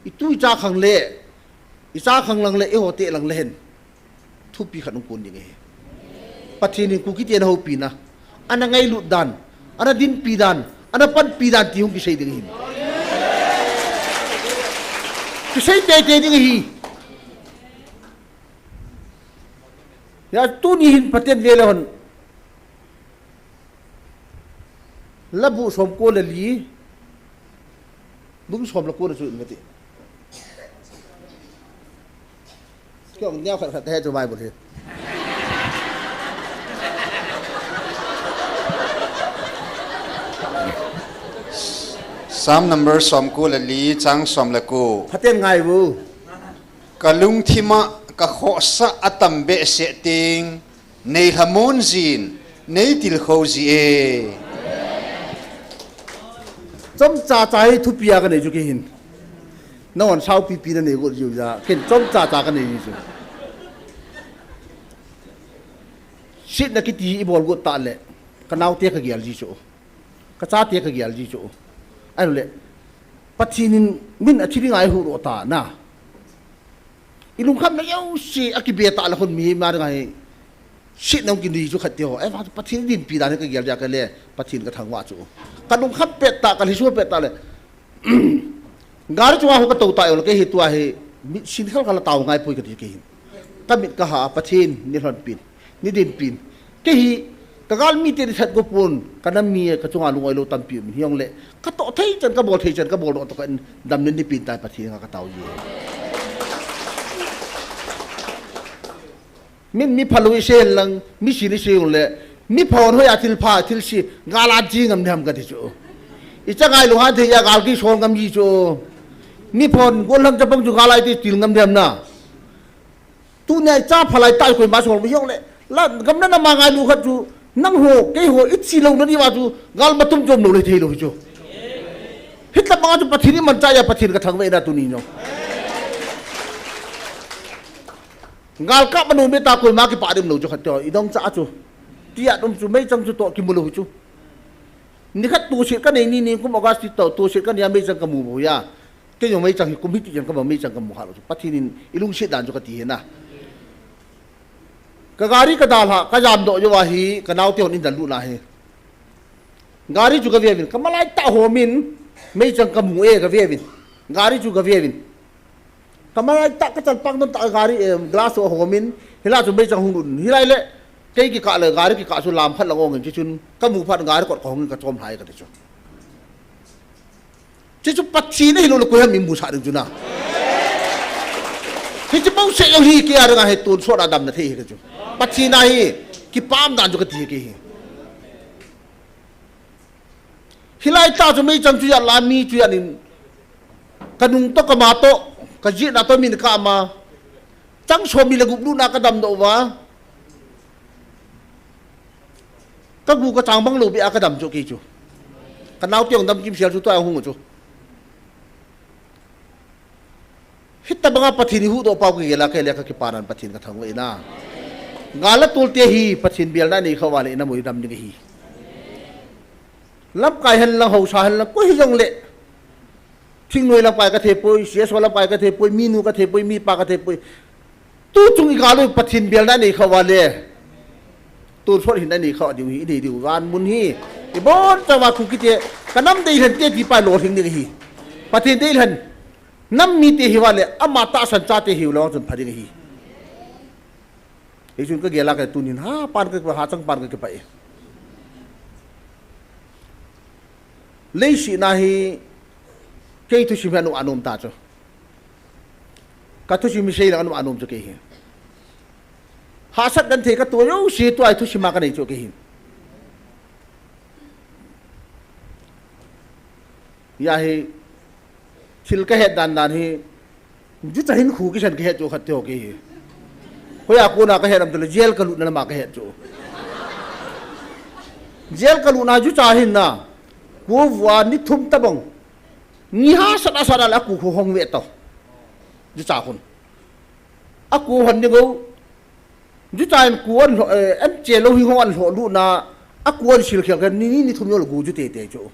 อีตุจ้าขังเล่อีจ้าขังหลังเล่เอโฮเตหลังเล่นทุบปีขัดนุ่งกุนยังไงปัจจุบันกูคิดเองเขาปีนะอันนั้นไงลุดดันอันนั้นดินปีดันอันนั้นปันปีดันที่หงกิเสยดึงหินกิเสยเตะดึงหินยาตุนี่หินพัฒน์เวลาหันลับบุสมโกลลีบุสมละโกลสุดเงติก็เนี่ยขัดแท้จะไม่หมดเลยPsalm number somku lali chang som laku. Paten ngai bu. Kalung thima ka khosa atambe setting nei hamon zin nei til khozi e. Chom cha cha hi thu pia ka nei ju ke hin. Non sau pi pi na nei go ju ja. Ken chom cha cha ka nei ju. Sit na ki ti i bol go ta le. Ka nau te ka gyal ji chu. Ka cha te ka gyal ji chu. Ai le patinin min achiri ngai hu ro ta na ilung kham na yau si akibeta la khon mi ma ngai sit nong kin ri chu khat teo ai patin din pi da ne ka gyal ja ka le patin ka thangwa chu kanung kham pet ta ka li su pet ta le gar chu hu ka to ta yo ke hi tua he mi sin khal kala taw ngai pui ka ti ke hin ka mit ka ha patin ni hon pin ni din pin ke hi kagal mi te that go pun kanam mi ka chunga lungoi lo tam pi mi hiong le ka to thei chan ka bol thei chan ka bol to kan dam nen ni pin tai pathi ka taw yi min mi phalu se lang mi si ni se ung le mi phon ho ya thil pha thil si gala ji ngam dham ka thi chu I cha ngai lu ha the ya gal ki son ngam ji chu mi phon gol lang chapang chu gala ti til ngam dham na tu ne cha phalai tai koi ma sol hiong le la gam na ma ngai lu khat chu nang ho ke ho itsi lo ni wa chu gal matum jom lo le thei lo chu hitla ba chu pathini man cha ya pathin ka thangwe na tu ni no gal ka manu me ta koi ma ki pa dim lo chu khat to I dong cha chu tia dum chu mai chang chu to ki mu lo chu ni khat tu sit ka nei ni ni kum august to tu sit ka ni mai chang ka mu bo ya ke yo mai chang kum hi ti chang ka mai chang ka mu ha lo chu pathinin ilung sit dan chu ka ti he na ka gari ka dal ha ka jam do jo wa hi ka naw te on in dan lu na he gari chu ka ve vin ka malai ta ho min mei chang ka mu e ka ve vin gari chu ka ve vin ka malai ta ka chal pang don ta gari glass ho min hila chu mei chang hung dun hilai le ke ki ka le gari ki ka chu lam phat lang ong chi chun ka mu phat gari ko khong ka chom hai ka te chu pachi ne hilo ko ha mi mu sa ding chu na hi chu pau se yo hi ki ara ga he tun so da dam na the hi ka chu pachi na hi ki pam dan ju ka ti ki hilai ta chu mei chang chu ya la mi chu ya nin kanung to ka ma to ka ji na to min ka ma chang so mi la gu lu na ka dam do wa ka gu ka chang bang lo bi a ka dam chu ki chu ka naw tiong dam kim sia chu to a hung chu hitta banga pathini hu do pau ki la ke le ka ki paran pathin ka thangwe na ngala tulte hi pathin bial na ni khawale na moi dam ni hi lap kai han la ho sa han la ko hi jong le thing noi la pai ka the poi sia so la pai ka the poi mi nu ka the poi mi pa ka the poi tu chung I galu pathin bial na ni khawale tu so hin na ni khaw di hi di wan mun hi I bon ta wa ku ki te kanam dei han te ti pa lo thing ni hi pathin dei han nam mi te hi wale ama ta san cha te hi lo chun phari hi e chun ka gela ka tunin ha pan ka ha chang pan ka pa e lei si na hi ke tu si manu anum ta cho ka tu si mi sei la anum anum cho ke hi ha sat dan the ka tu yo si tu ai tu si ma ka nei cho ke hi ya hi chil ka het dan dan hi ju cha hin khu ki san ka het jo khat te ho ke hi hoya ko na ka het am to jail ka lu na ma ka het jo jail kalu na ju chahin na ku wa ni thum tabong ni ha sana sana la ku hong we to ju cha hun aku hon ni go ju chain ku an em che lo hi hon lo lu na aku an sil khel kan ni thum yo gu ju te te chu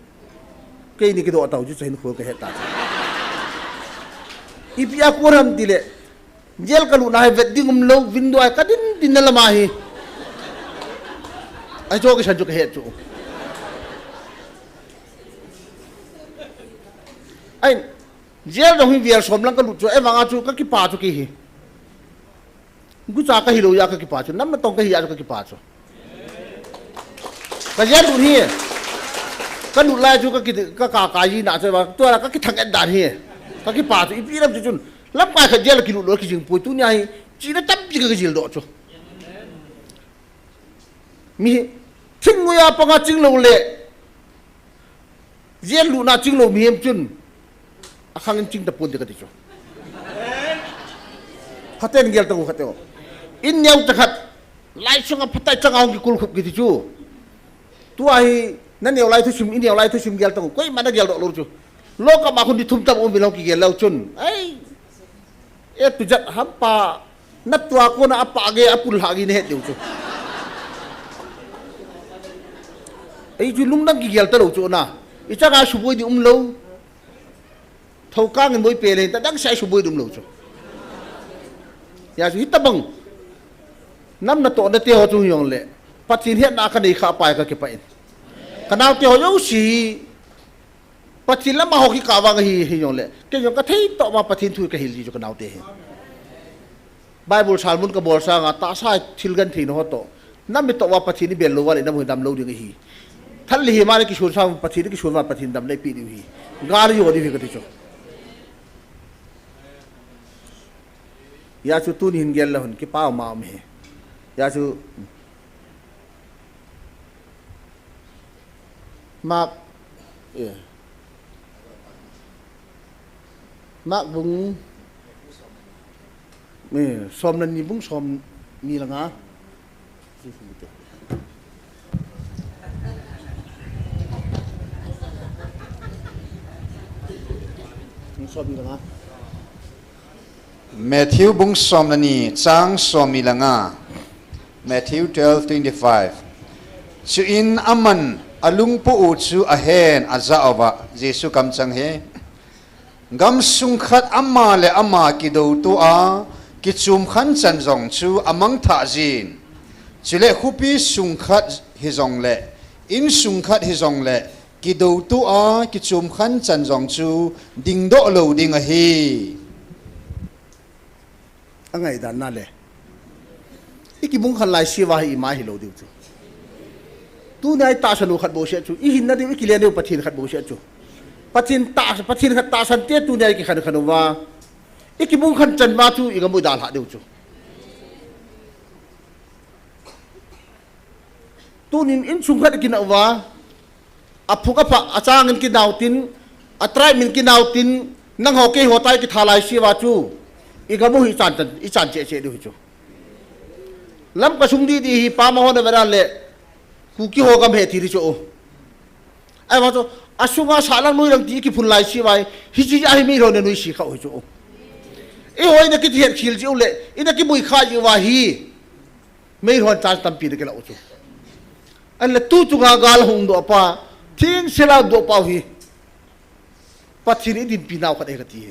ke ni ki do ta ju chain khu ke heta ipi aku ram dile jail kalu na vet dingum lo window ka din na lama hi ai cho cái sản xuất hệ chủ anh jail đồng viên xóm lăng cái lụt cho em vàng achu các cái pa cho cái hi gu cha cái hilo ya cái pa cho năm nó tông cái hi achu cái pa cho cái jail lụt hi cái lụt lại cho cái cả gì nãy rồi tôi là cái thằng anh đàn hi cái pa cho ipi làm cho chun lắm cái jail cái lụt cái chừng bùi tu nhai chỉ nó chấm chỉ cái jail đó cho mi thinh ngôi apa ngah ching lo le jail lu na ching lo mi em chun akhang ching tapun de ka ticho khaten gel ta ko khateo in nyau takhat lai sunga phatai changau ki kul khup ki tichu tu ai nan yau lai thu sim in yau lai thu sim gel ta ko koi mana gel do lo chu lo ka ma khun di thum tam om bilong ki gel lo chun ai e tu jat hampa nat tua ko na apa ge apul hagi ne het deu chu ai chu lung nang ki gel ta lo chu na I chaka subui di lo thau ka ngin moi pe le ta dang sai subui dum lo chu ya chu hitabang nam na to na te ho chu yong le patin het na ka nei kha pai ka ke pain kanao te ho yo si patin la ma ho ki ka wa hi hi yong le ke yong ka thei to ma patin thu ka hil ji chu kanao te he bible salmun ka bol sa nga ta sa thilgan thi no ho to nam mi to wa patin ni bel lo wa le nam hu dam lo ding hi thal li ma le ki shur sa patin ki shur ma patin dam le pi di hi gar yo di ka ti chu ya chu tu ni hin gel la hun ki pa ma me ya chu mak mak bung me som nan ni bung som ni la nga som ni la nga Matthew bung som nani chang som milanga Matthew 12:25 chu in aman alung pu u chu a hen aza awa Jesu kam chang he gam sung khat amma le amma ki do tu a ki chum khan chan jong chu amang tha jin chile khupi sung khat hi jong le in sung khat hi jong le ki do tu a ki chum khan chan jong chu ding do lo ding a hi angai dan na le iki bung khan lai siwa hi ma hi lo diu chu tu nai ta sanu khat bo se chu I hin na diu iki le ne pathin khat bo se chu pathin khat ta san te tu nai ki khan khan wa iki bung khan chan ma chu I ga mu dal ha diu chu tu nin in sung khat ki na wa aphuka pha achang ki nautin atrai min ki nautin nang ho ke ho tai ki thalai siwa chu igamu hi chan che che du chu lam ka sung di hi pa ma ho na vera le ku ki ho gam he thi ri chu ai ma chu asunga salang noi rang ti ki phun lai si wai hi chi ai mi ro ne noi si kha ho chu e hoi na ki thiet khil chu le ina ki mui kha ji wa hi mei ron chan tam pi de ke la chu an le tu chu ga gal hung do pa thing sela do pa hi pathini din pi naw kha de ka ti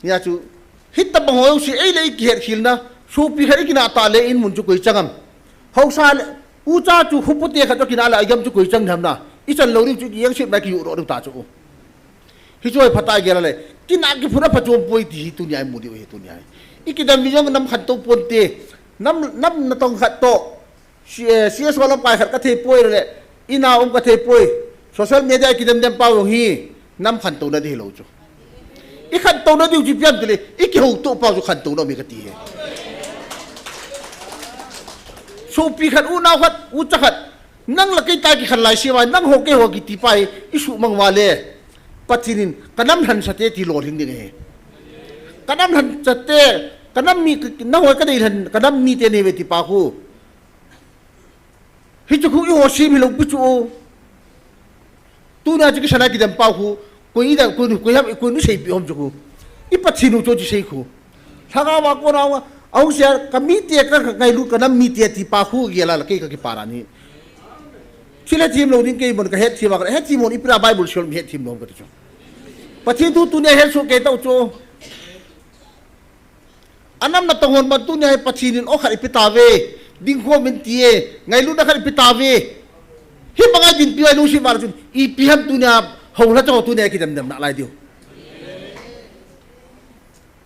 ya chu hit ta bang ho si ei le ki het khil na su pi khari ki na ta le in mun chu koi changam ho sa u cha chu khupu te kha to ki na la yam chu koi chang tham na I chan lo ri chu yang sit ma ki ro ro ta chu hi choi phata ge la le ki na ki phura phachom poi ti tu nyai mu di he tu nyai I ki dam mi yong nam khat to pon te nam na tong khat to si so lam pai khat ka the poi le ina ka the poi social media ki dem pa hi nam khan to na di lo chu I khan to na diu ji piam tele I ki ho to pa ju khan to na mi ka ti he so pi khan u na khat u cha khat nang la kai ta ki khan lai si wa nang ho ke ho ki ti pai I su mang wa le patinin kanam han sa te ti lo ring ding he kanam han sa te kanam mi na hoi ka dei han kanam mi te ne ve ti pa khu hi chu khu i ho si mi lo pu chu tu na chi ka sana ki dam pa khu ko i da ko nu sei pi hom chu khu i pa thi nu cho chi sei khu thaga wa ko na wa au sia ka mi te ka ngai lu kanam mi te ti pa khu ge la ke ka ki para ni chile team lo ding ke mon ka het team ka het team mon ipra bible shol mi het team lo ka chu pathi tu ne het so ke tau chu anam na tongon man tu ne pathi nin o khari pitawe ding ko men tie ngai lu na khari pitawe hi banga din pi lu si mar chu I pi ham tu ne ho la cho tu ne ki dam dam na lai dio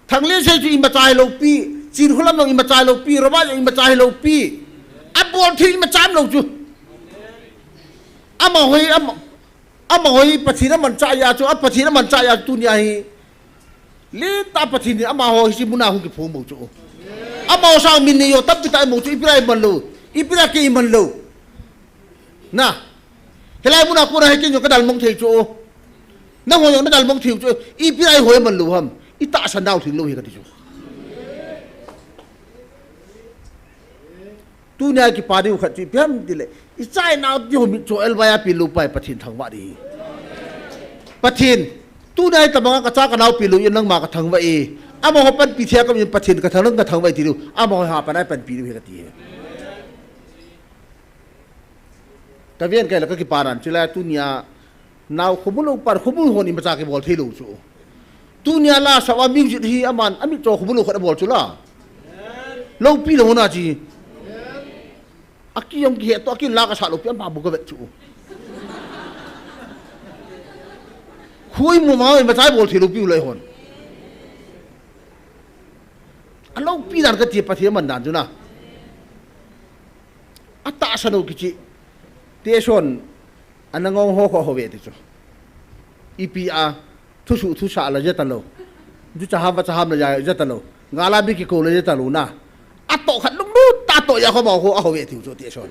thang le se chu I ma chai lo pi chin khulam lo I ma chai lo pi ro ba I ma chai lo pi a bol thi ma cham lo chu ama hoi pathi na man cha ya chu a pathi na man cha ya tu ni ai le ta pathi ni ama hoi si muna hu ki phu mo chu ama ho sang min ni yo tap ta mo chu iprai man lo ipra ke man lo na helai muna ko ra he ke yo ka dal mong thei chu na ho yo na dal mong thei chu iprai hoi man lo ham ita san dau thing lo he ka ti chu tu ne ki pa diu khat chi pyam dile I chai now di ho mi cho el wa ya pi lu pai pathin thang wa di pathin tu nai ta mga ka cha ka nau pi lu yin nang ma ka thang wa e amo ho pan pi thia ka min pathin ka thang ka thang wa ti lu amo ha pa nai pan pi lu he ka ti ta vien ka la ka ki paran chila tu nia nau khumul par khumul ho ni ma cha ke bol thei lu chu tu nia la sa wa music hi aman ami cho khumul khat bol chu la lo pi lo na chi aki yang ki to aki la ka sa lo pian pa bu ka ve chu khui mu ma ma chai bol thi lu pi lai hon alo pi dar ka ti pa thi man dan chu na ata sa no ki chi te son anangong ho ho ve ti chu IPA thu su thu sa la je ta lo ju cha ha la ya je ta lo ngala bi ki ko le je ta lo na ato khat lu ta to ya ko ma ho a ho ve ti chu te son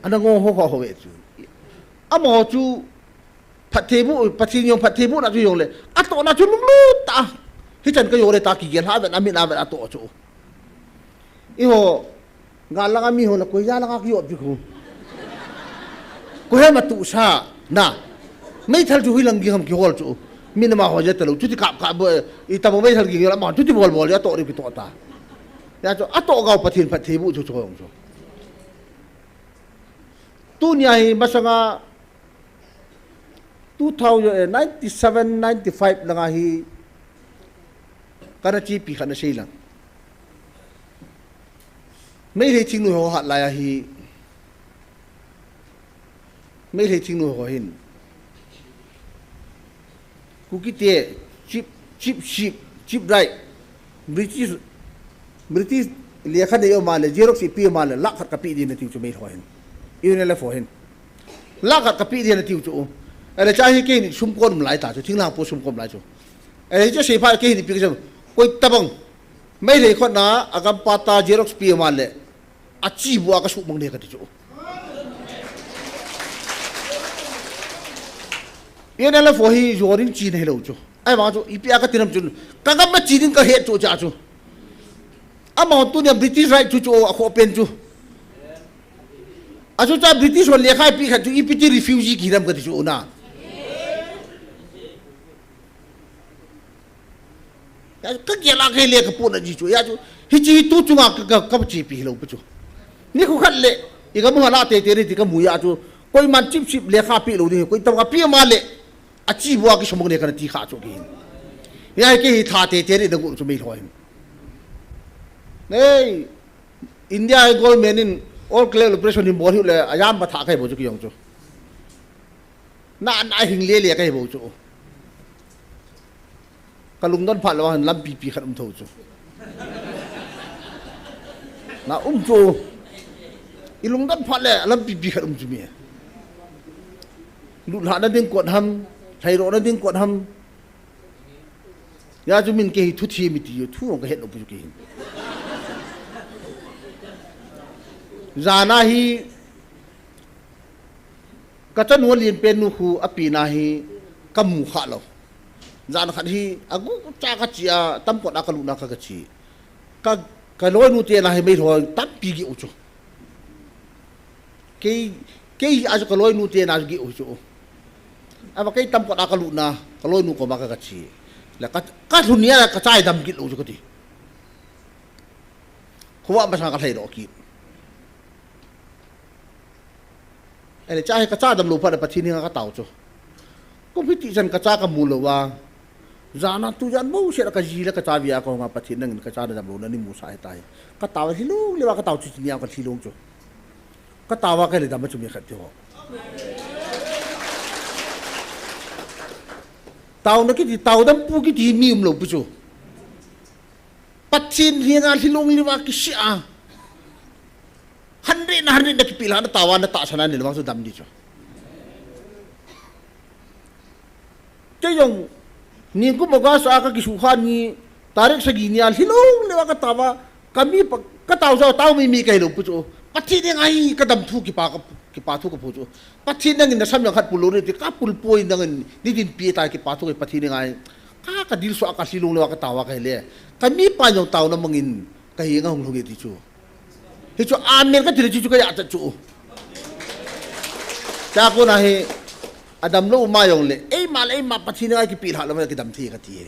anangong ho ho ve chu amo chu phathebu pathinyong phathebu na chu yong le ato na chu lu ta hi chan ka yo le ta ki gen ha na mi na ba ato chu I ho ngala nga mi ho la ko ya la ka ki yo bi khu ko he ma tu sa na mai thal chu hi lang gi ham ki hol chu min ma ho je ta lu chu ti ka bo I ta bo mai thal gi la ma chu ti bol ya to ri ki to ta ya chu ato ga pathin phathebu chu chu yong chu tu nia hi masanga 2097 95 langa hi Karachi pi khana sei lang mấy thầy chính nuôi họ hạt lại hi mấy thầy chính nuôi họ hin cú kí tiề chip right British liệt khăn này mà là Xerox pi mà là lắc khát cà pi đi là tiêu cho mấy họ hin yêu này là phổ hin lắc khát cà pi đi là tiêu cho là trái cái này sum con lại ta cho chính là po sum con lại cho cho xây phải cái này pi cái coi tabang mấy thầy con na agam pata Xerox pi mà là aci buat ka suk bang dia kata cu. Ia nela fohi jorin Chin hello cu. Ai ma cu ipi aka tinam cu. Kagam ma Chin ka het cu cha cu. Ama tu ni British right cu aku open cu. Acu cha British wal lekhai pi khat cu ipi ti refugee kiram kata cu na. Ya ka gela ke le ka pun ji cu. Ya cu hici tu cu ka chi pi hello cu. Ni ko khat le I ka mu hala te te ri ti ka mu ya chu koi man chip chip le kha pi lo ni koi taw ka pi ma le a chi bua ki somong ne ka ti kha chu ki ya ke hi tha te te ri da gu chu mai thoi nei India government in all clear operation in bol le ayam ba tha kai bo chu ki yong chu na hing le kai bo chu ka lung don phat lo han lam pi pi khat tho chu na chu ilung dan phat le lam pi pi khat chu mi lu la na ding kot ham thai ro na ding kot ham ya chu min ke hi thu thi mi ti thu ong ka het no pu ki zana hi ka chan wal yin pen nu khu api na hi kam mu kha lo zan khat hi agu cha ka chia tam ko akalu na ka chi ka loi nu te na he mai roi tam pi gi u chu ke a ka loi nu te na gi u chu aba ke tam ko akalu na ka loi nu ko ma ka chi la ka dunia ka chai dam gi u chu ka ti ko wa ma sa ka thai ro ki ai le chai ka cha dam lo pa pa thi ni ka tau chu competition ka cha ka mu lo wa zana tu jan mo se ka ji la ka cha bia ko nga pa thi nang ka cha da lo na ni mu sai tai ka taw hi lu le wa ka taw chu ni ka thi long chu ka taw wa ka le dam chu mi khat ho taw na ki taw dam pu ki ti mi lo pu chu pathin hi nga thi long li wa ki sia hundred na ki pila na tawa na ta sana ni lo su dam di chu yung ni ko maga sa ka kisuhan ni tarik sa ginyal hilong lewa ka tawa kami pag kataw sa taw mi kay lo puso pati ni ngai kadam thu ki pa thu ko puso pati nang na samyang khat pulo ni ka pulpoy nang ni din pi ta ki pa thu ki pati ni ngai ka dil so ka silong lewa ka tawa kay le kami pa yung taw na mangin kahinga hong lungi ti chu hi chu amen ka ti chu ka ya ta chu ta ko na he adam lo mayong le mal ma pathina ki pil hala ma ki dam thi ka ti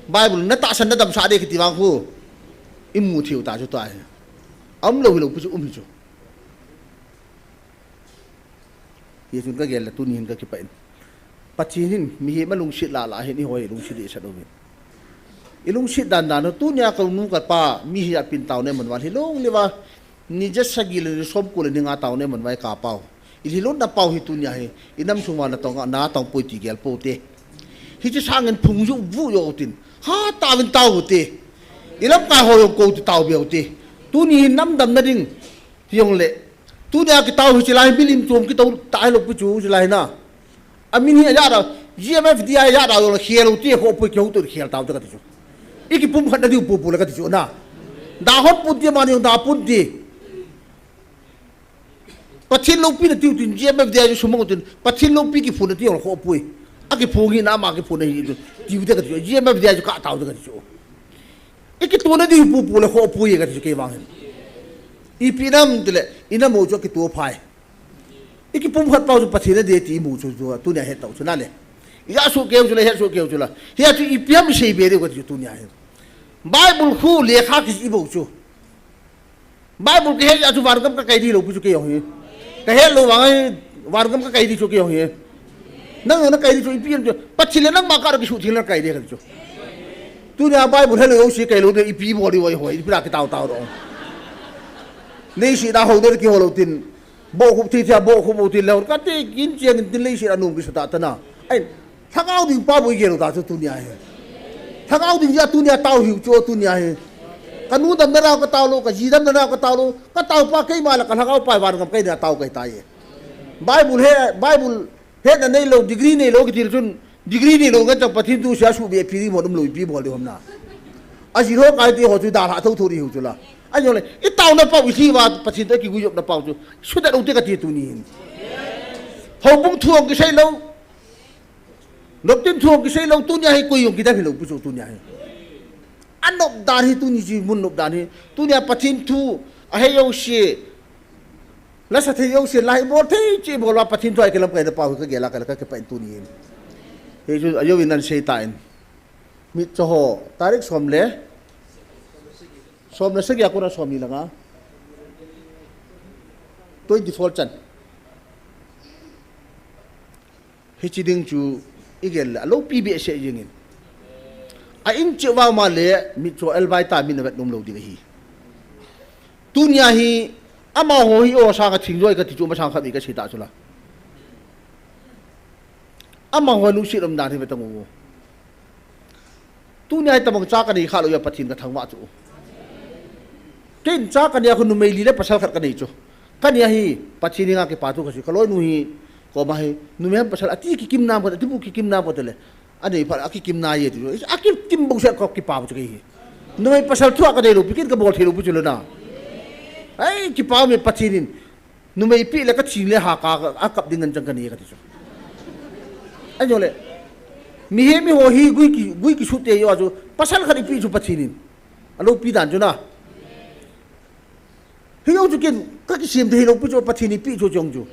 bible na ta san na dam sa de ki ti wang hu imu thiu ta chu ta am lo pu chu chu ye sun ka gel la tu ni hin ka ki pa in pathin mi he ma lung shit la he ni hoi lung shit sa do mi ilung shit dan dan tu nya ka nu ka pa mi hi pin taw ne man wan hi long le wa ni ja sagil ni som ko le ni nga taw ne man wai ka pau ililon na pau hi tunya he inam chuma na tonga na tong poi ti gel po te hi chi sangen phung yu vu yo tin ha ta win taw te ilam ka ho yo ko ti taw be te tu ni nam dam na ding tiong le tu nya ki taw hi chi lai bilim chom ki taw tai lo pu chu chi lai na amin hi ya da gmf dia ya da yo khel te ho po ki ho tu khel taw ta ka chu iki pum khat na di pu pu la ka chu na da hot pu ti ma ni da pu ti pathin lo pi na tiu tin gmf dia ju sumo tin pathin lo pi ki fu na tiu ho pui a ki fu gi na ma ki fu na hi tiu de ka chu gmf dia ju ka taw de ka chu iki tu na di pu pu la ho pui ka chu ke wang i pi nam de le ina mo jo ki tu phai iki pum khat pau ju pathin na de ti mu chu tu nya he taw chu na le ya su ke ju le he su ke ju la he chu i pi am sei be de ka chu tu nya he bible khu le kha ki i bo chu bible ke he ya chu war gam ka kai di lo pu chu ke yo he ka he lo wang wargam ka kai di chu ke ho ye nang na kai di chu ipian chu pachile nang ma ka ri chu thil na kai de ka chu tu nya bible he lo si kai lo de ipi bo di wai hoi ipra ki taw taw ro nei si da ho de ki ho lo tin bo khu ti thia bo khu bo ti lo ka te kin chiang tin lei si anum ki sa ta na ai thangau ding pa bo ge lo ta chu tu nya he thangau ding ya tu nya taw hiu chu tu nya he kanu dam na ra ka taw lo ka ji dam na ra ka taw lo ka taw pa kai ma la ka thangau pa war ngam kai na taw kai ta ye bible he na nei lo degree nei lo ki tir chun degree nei lo ga chak pathin tu sha su be phiri mo dum lo pi bo le hom na a ji ro kai ti ho chu da ha tho tho ri hu chu la a yo le i taw na pa wi thi wa pathin ta ki gu yop na pa chu su da lo te ka ti tu ni ho bung thuong ki sai lo lop tin thuong ki sai lo tu nya he ko yong ki da lo pu chu tu nya he anop dan hi tu ni ji mun nop dan hi tu nya pathin thu a he yo she la sa the yo she lai bo the chi bo la pathin thu ai ke lam kai da pa ka ge la ka ka pa tu ni he ju ayo win nan sei ta in mi cho ho tarik som le som na se ya ko na som ni la nga 24 chan he chi ding chu igel lo pi be se yingin a in che wa ma le mi cho el bai ta mi na vet num lo di hi tunia hi ama ho hi o sa ka thing roi ka ti chu ma sang kha bi ka sita chula ama ho nu si ram da thi betang wo tunia ta bang cha ka ni kha lo ya pathin ka thang wa chu tin cha ka ni khu nu mei li le pasal khat ka ni chu ka ni hi pathin nga ke pa tu ka si ka loi nu hi ko ma hi nu me pasal ati ki kim nam ko ti bu ki kim nam ko tele ani pa aki kim na ye ti aki kim bu sa ko ki pa bu ki nu me pasal thu ka de lu pikin ka bol thelu bu chu na ai ki pa me patinin nu me pi le ka chi le ha ka a kap dingan chang ka ni ka ti chu ai yo le mi he mi ho hi gui ki su te yo ju pasal khari pi ju pathinin alo pi dan ju na hi yo ju kin ka ki sim de lo pi ju pathini pi ju jong ju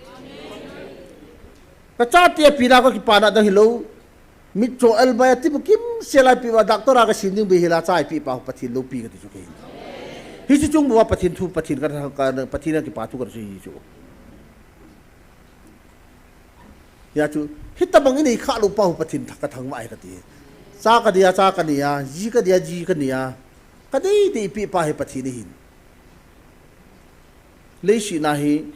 ka cha te pi na ko ki pa na da hi lo mi cho al ba ti kim sela pi wa doctor a ka sim ding bi hila chai pi pa pathin lo pi ka ti ju ke hi chi chung wa pathin thu pathin ka pathin ki pa thu ka ji ju ya chu hita bang ini kha lu pa pathin thak ka thang mai ka ti cha ka dia ji ka dia ka dei ti pi pa he pathin hin le shi na hi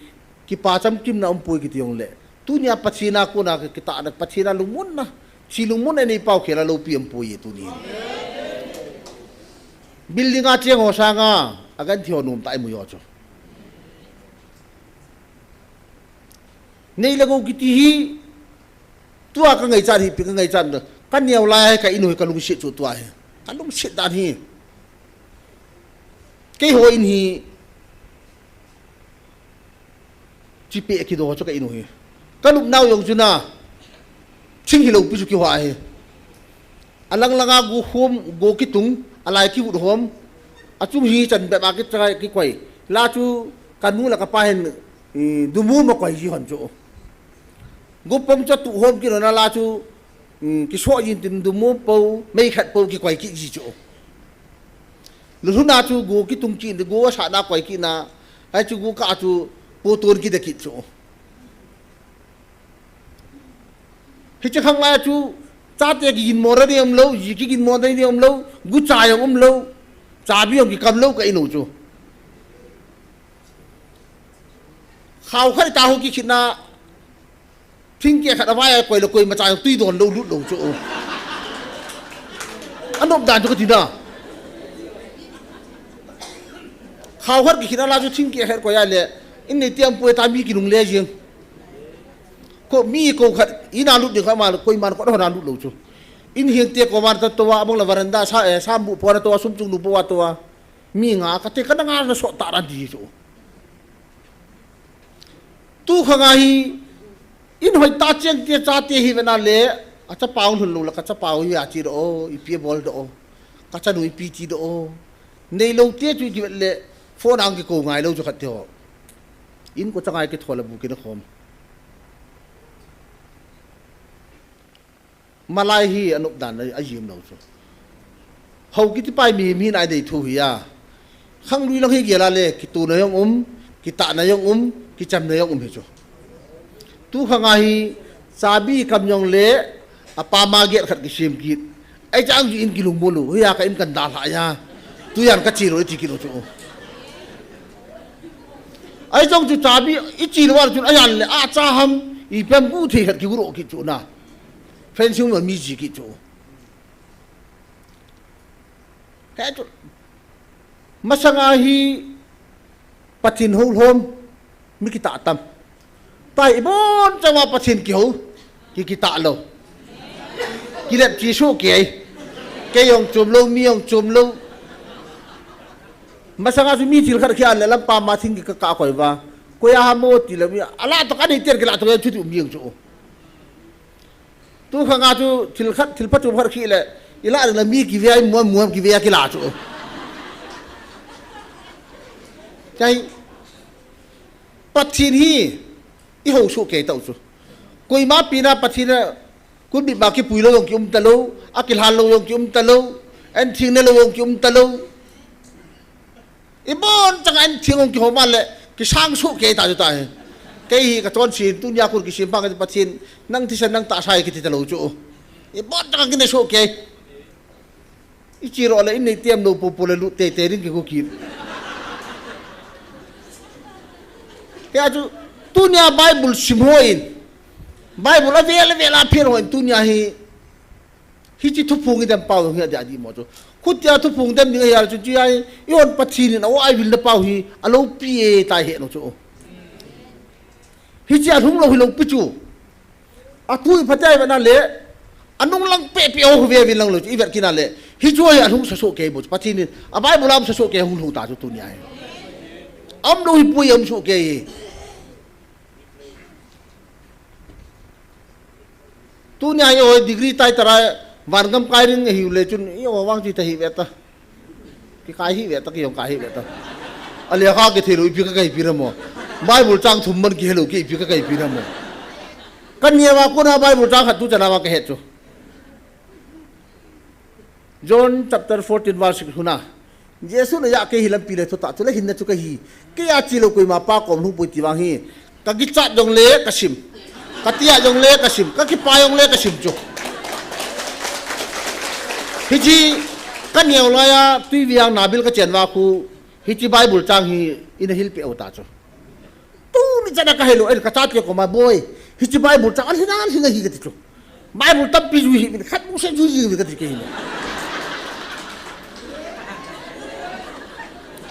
ki pa cham kim na pui ki tiong le tu nya pathina ko na ki ta na pathina lumun na si lumun ani pau khela lo pi pui tu ni building a cheng ho sa nga agan thio num tai mu yo cho nei lago ki ti hi tua ka ngai chan hi pi ka ngai chan da kan niaw lai ka inoi ka lung shi chu tua he ka lung shi dan hi ke ho in hi chi pe ki do cho ka inoi ka lung naw yong chuna ching hi lo pi chu ki wa he alang langa gu hom go ki tung alai ki hu hom achum hi chan be ba ki chai ki koi la chu kanu la ka pa hen du mu ma koi ji hon chu gupom cho tu hom ki na la chu ki so yin tin du mu po mei khat po ki koi ki ji chu lu hu na chu go ki tung chi de go sa na koi ki na ai chu go ka chu po ton ki de ki chu hi chi khang la chu cha te ki gin mo ra ni am lo ji ki gin mo dai ni am lo gu cha yong lo cha bi yong ki kam lo ka inu chu khao khai ta ho ki khina thing kia khát vai quay là quay mà chạy tuy đòn lâu lút đầu chỗ anh nộp đàn cho cái gì nào khao hết cái khi nào làm cho thing kia hết quay lại in này tiêm quay tam mi cái nung lê riêng có mi có khát in nào lút được không mà quay mà có đâu nào lút đầu chỗ in hiện tiệc của mà tao vào bông là varanda sa bu po na tao sum chung lu po tao mi ngã cái cái ngã nó sọt tạ ra đi chỗ tu khang ai in hoi ta chen tia cha tia hi na le a cha pau hun lu la ka cha pau hi a chi ro i pi bol do ka cha nu i pi chi do nei lo tia chu ki le phone ang ki ko ngai lo chu khat tho in ko cha ngai ki thola bu ki na khom malai hi anup dan a yim lo chu hau ki ti pai mi nai dei thu hi ya khang lui lo hi ge la le ki tu na yong ki ta na yong ki cham na yong hi chu tu khanga hi sabi kam yong le apa ma get khat ki sim ki ai chang in ki lung bolu ya ka in kan da la ya tu yan ka chi ro ti ki ro chu ai chong chu sabi i chi ro war chu ayan le a cha ham i pem bu thi khat ki ro ki chu na fen siung no mi ji ki chu ka chu masanga hi pathin hol hom mi ki ta tam tai bon chawa pathin ki ho ki ta lo ki lep chi su ke yong chum lo mi yong chum lo masanga su mi thil khar khia le lam pa ma thing ki ka koi wa ko ya ha mo ti le mi ala to ka ni ter ki la to chu tu mi yong chu tu khanga chu thil phat chu phar khi le ila la mi ki ve mo ki ve ki la chu chai pathin hi i ho su ke tau su koi ma pina pathina kun bi ba ki pui lo yong ki talo akil hal lo yong ki talo en thing ne lo yong ki talo i bon chang en thing yong ki ho ma le ki sang su ke ta ta ke hi ka ton sin tu nya kur ki sim pa ka pathin nang thi san nang ta sai ki ti talo chu i bon chang ki ne su ke i chi ro le in nei tiam no po le lu te rin ki ko ki ke aju tunia bible simhoin bible avela phir hoin tunia hi chi thupung idam pau hi da di mo chu khutia thupung dem ni ya chu chi ai yon pathin na ai vil da pau hi alo pie ta he no chu hi chi a thum lo hi lo pi chu a tui phatai ba na le anung lang pe pe ho ve vi lang lo chi ver kina le hi chu ya thung sa so ke bo pathin a bible am sa so ke hung hu ta chu tunia hi am lo hi pui am so ke tu nya yo degree tai tara van gam kai ring hi le chun yo wang chi ta hi beta ki kai hi beta ki yong kai hi beta alia kha ke thelu pi ka kai pi ramo bible chang thum man ki helu ki pi ka kai pi ramo kan nia wa ko na bible chang khat tu chana wa ke het chu John chapter 14 verse huna Yesu na ya ke hilam pi le to ta chule hin na chu ka hi ke ya chi lo koi ma pa kom hu pui ti wang hi ka gi chat dong le ka sim ka tia dong le ka sim ka ki pa yong le ka sim chu hi chi kan niaw la ya tui wiang nabil ka chen wa khu hi chi bible chang hi in hil pe ota chu tu ni chana ka helo el ka chat ke ko ma boy hi chi bible chang an hinan hi hi ka ti chu bible tap pi ju hi khat mu se ju ji ka ti ke hi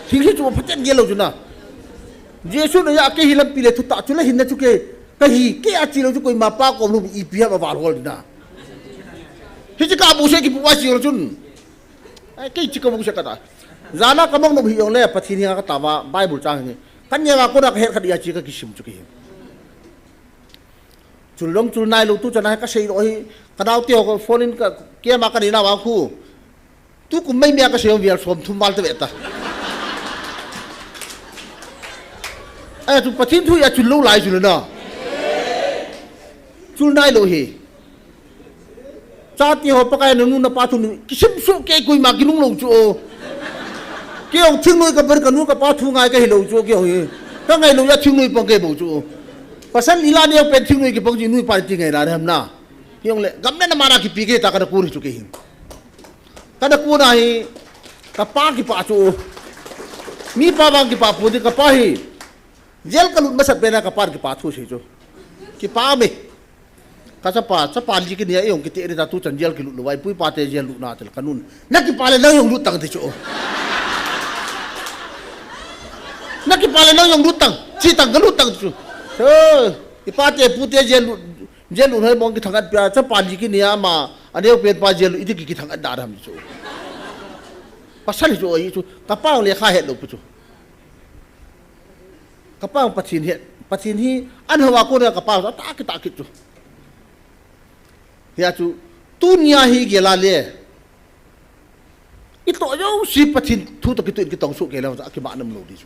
Singhi cuma paten gelo juna. Yesu na ya ke hilam pile tu tak cula hinna cuke kahi ke aci lo cukoi mapa ko lu ipia ba hol dina. Hiji ka abu se ki puwa si jun. Ai ke cika bu se kata. Zana kamong no hiyong le pathini ka tawa Bible chang ni. Kan ya ko na ka her khadia ci ka kisim cuke. Chulong chul nai lu tu chana ka sei ro hi kadau tio ko phone in ka ke ma ka ni na wa khu. Tu ku mai mia ka sei vial som thum bal te beta. Ai tu pathin thu ya chul lo lai chul na chul nai lo hi cha ti ho pa kai nu na pa thu kisim su ke kui ma ginung lo chu ke ong thing noi ka ber ka nu ka pa thu ngai ka hi lo chu ke hi ka ngai lo ya thing noi pang ke bo chu pasan ila ne pen thing noi ki pang ji nui pa ti ngai ra ham na yong le gam na mara ki pi ke ta ka ku ri chu ke hi ka da ku na hi ka pa ki pa chu mi pa bang ki pa pu di ka pa hi Jel kalut masat bena kapar ki pathu sejo ki pa me ka sa pa ji ki nia yong ki te ri ta tu chan jel ki lu wai pui pa te jel lu na tel kanun na ki pa le na yong lu tang te cho na ki pa le na yong lu tang chi tang ka lu tang chu ki pa te pu te jel lu hai bong ki thangat pya sa pa ji ki nia ma ane pe pa jel lu idi ki thangat dar ham chu pasal jo yi chu ka pa le kha het lu pu chu kapang pathin hi an hawa ko na kapang ta ki chu ya chu tunia hi gela le ito yo si pathin thu to ki tu ki tong su ke la ki ba nam lo di chu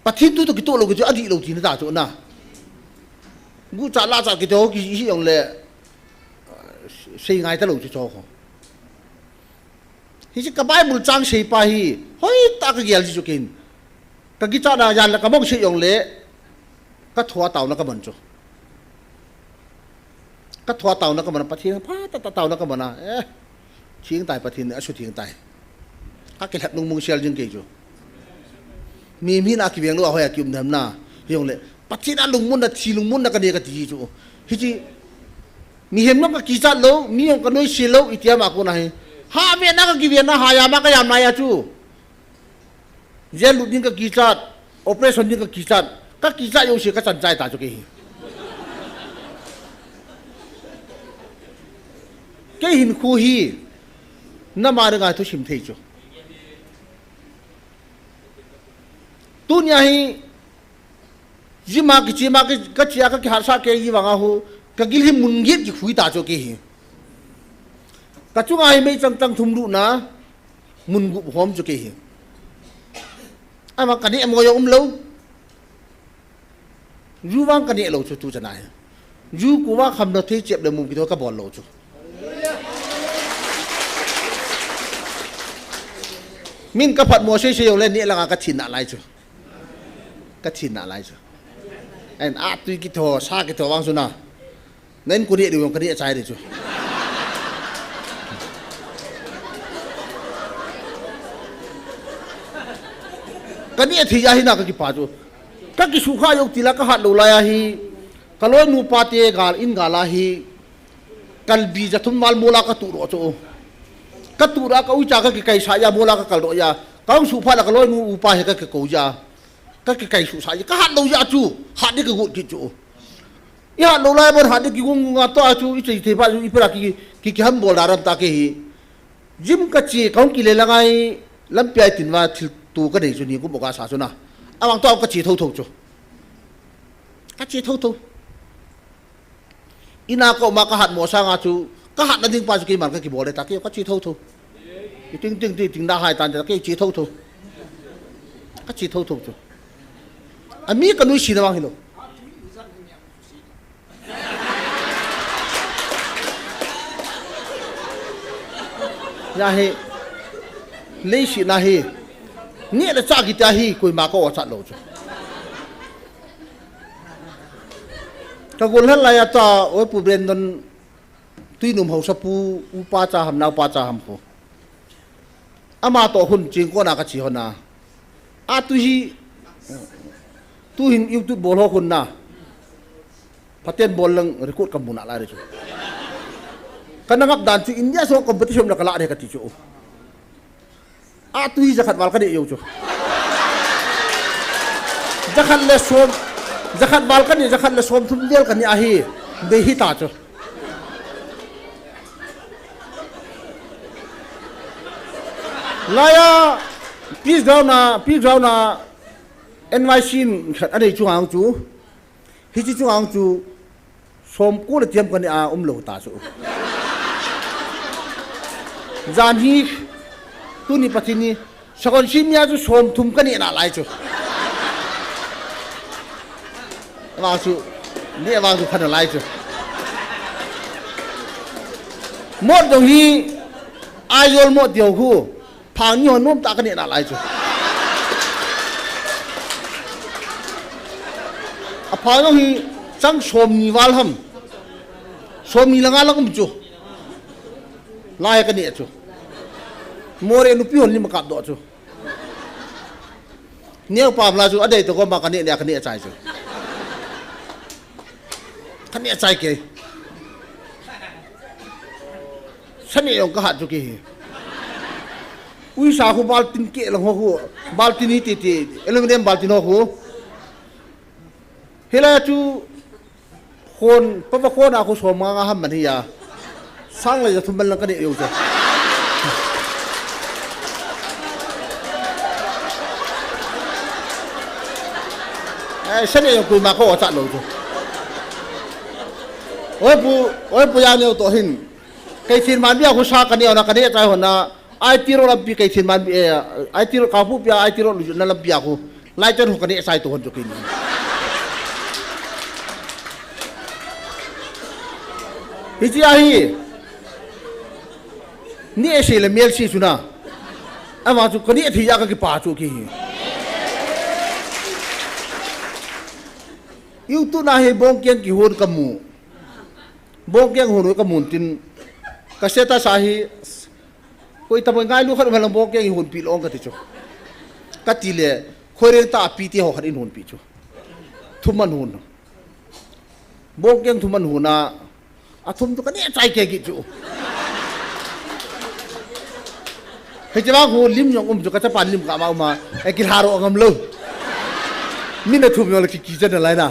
pathin tu to ki to lo ki adi lo ti na ta chu na gu cha la cha ki to ki hi yong le sei ngai ta lo chu cho ko hi chi ka bible chang sei pa hi hoi ta ka gel chu kin ka gicha na yan la ka mong si yong le ka thua taw na ka man chu ka thua taw na ka man pathin pha ta taw na ka man thing tai pathin a su thing tai ka ke hlat nung mung sel jing ke chu mi na ki beng lo a hoya ki nam na yong le pathin a lung mun na thi lung mun na ka ne ka ti chu hi chi mi hem no ka ki cha lo mi yong ka noi si lo itia ma ko na hi ha me na ka ki be na ha ya ma ka ya na ya chu Jel lu ding ka kisat operation ding ka kisat yo si ka chan chai ta chu ke hin khu hi na ma nga thu sim thei chu tu nya hi jima ki chima ka chia ka ki har sa ke yi wanga hu ka gil hi mun git ki khui ta chu ke hi ka chu ngai me chang tang thum lu na mun gu hom chu ke hi ama kani em ngoyo lo ju wang kani lo chu tu chana hai ju ku wa kham no the chep le mum ki to ka bol lo chu min ka phat mo se se yo le ni la ka thin na lai chu ka thin na lai chu en a tu ki to sa ki to wang su na nen ku ni de yong kani chai de chu kani thi ya hi na ka ki pa chu ka ki su kha yok tila ka hat lo la ya hi kaloi nu pa te gal in gala hi kal bi ja thum mal mola ka tu ro chu ka tu ra ka u cha ka ki kai sa ya mola ka kal ro ya ka su pha la kaloi nu u pa he ka ki ko ja ka ki kai su sa ya ka hat lo ya chu hat ni ka gu ki chu ya lo la bon hat ni ki gung nga to chu i chei the pa i pra ki ham bol daram ta ke hi jim ka chi kaun ki le la ngai lam pai tin wa thil tu ka dei chu ni ku bo ka sa chu na awang to ka chi tho tho chu ka chi tho tho ina ko makahat mo sa nga chu kahat na ding pa chu ki man ka ki bole ta ki ka chi thâu thâu ting ting ting ting na hai tan ta ki chi thâu thâu ka chi thâu thâu chu ami ka nu si na wang hilo ya he lấy si na he nghĩa là cha ki ta hi koi ma ko cha lo chu ta gon hal la ya ta oi pu bren don tui num hau sa pu u pa cha ham nau pa cha ham ko ama to hun ching ko na ka chi hona a tu hi tu hin youtube bol ho hun na paten bol lang record kam buna la re chu kanangap dan chu india so competition na kala re ka ti chu a tu hi zakhat wal ka de yo chu zakhat le som zakhat wal ka ni zakhat le som thum del ka ni a hi de hi ta chu laya peace ground na NYC khat ani chu ang chu hi chi chu ang chu som ko le tiam ka ni a lo ta chu zan hi tu ni patini sakon simya chu som thum ka ni na lai chu wa chu ni wa chu phan lai chu mod dong hi ayol mo dio hu phang ni hon nom ta ka ni na lai chu a phang hi chang som ni wal ham som ni langa langum chu lai ka ni chu more nu pi hon ni ma kap do chu neo pam la chu adai to ko ma ka ni ne ka ni chai chu ka ni chai ke sani yong ka hat chu ki ui sa khu baltin ke lang ho baltin ti ti aluminum baltin ho hela chu khon pa pa khon a khu som nga ham man hi ya sang le ja thum ban lang ka ni yo chu sani yong kui ma ko cha lo chu oi pu ya ne to hin kai sin man bia khu sa ka ni na ka ni chai hon na ai tiro la bi kai sin man ai tiro ka pu pia ai tiro na la bia khu lai chen ho ka ni sai to hon chu kin hi chi a hi ni e se le mel si suna ama chu ka ni thi ya ka ki pa chu ki yu tu na he bong kian ki hon kamu bong kian hon ka mun tin ka seta sahi koi ta ngai lu khat malang bong kian hon pi long ka ti chu ka ti le khore ta pi ti ho khat in hon pi chu thuman hon bong kian thuman hona a thum tu ka ne chai ke ki chu he jawang ho lim yong chu ka cha pan lim ka ma e ki haro ngam lo min na thum yo la ki ki jan lai na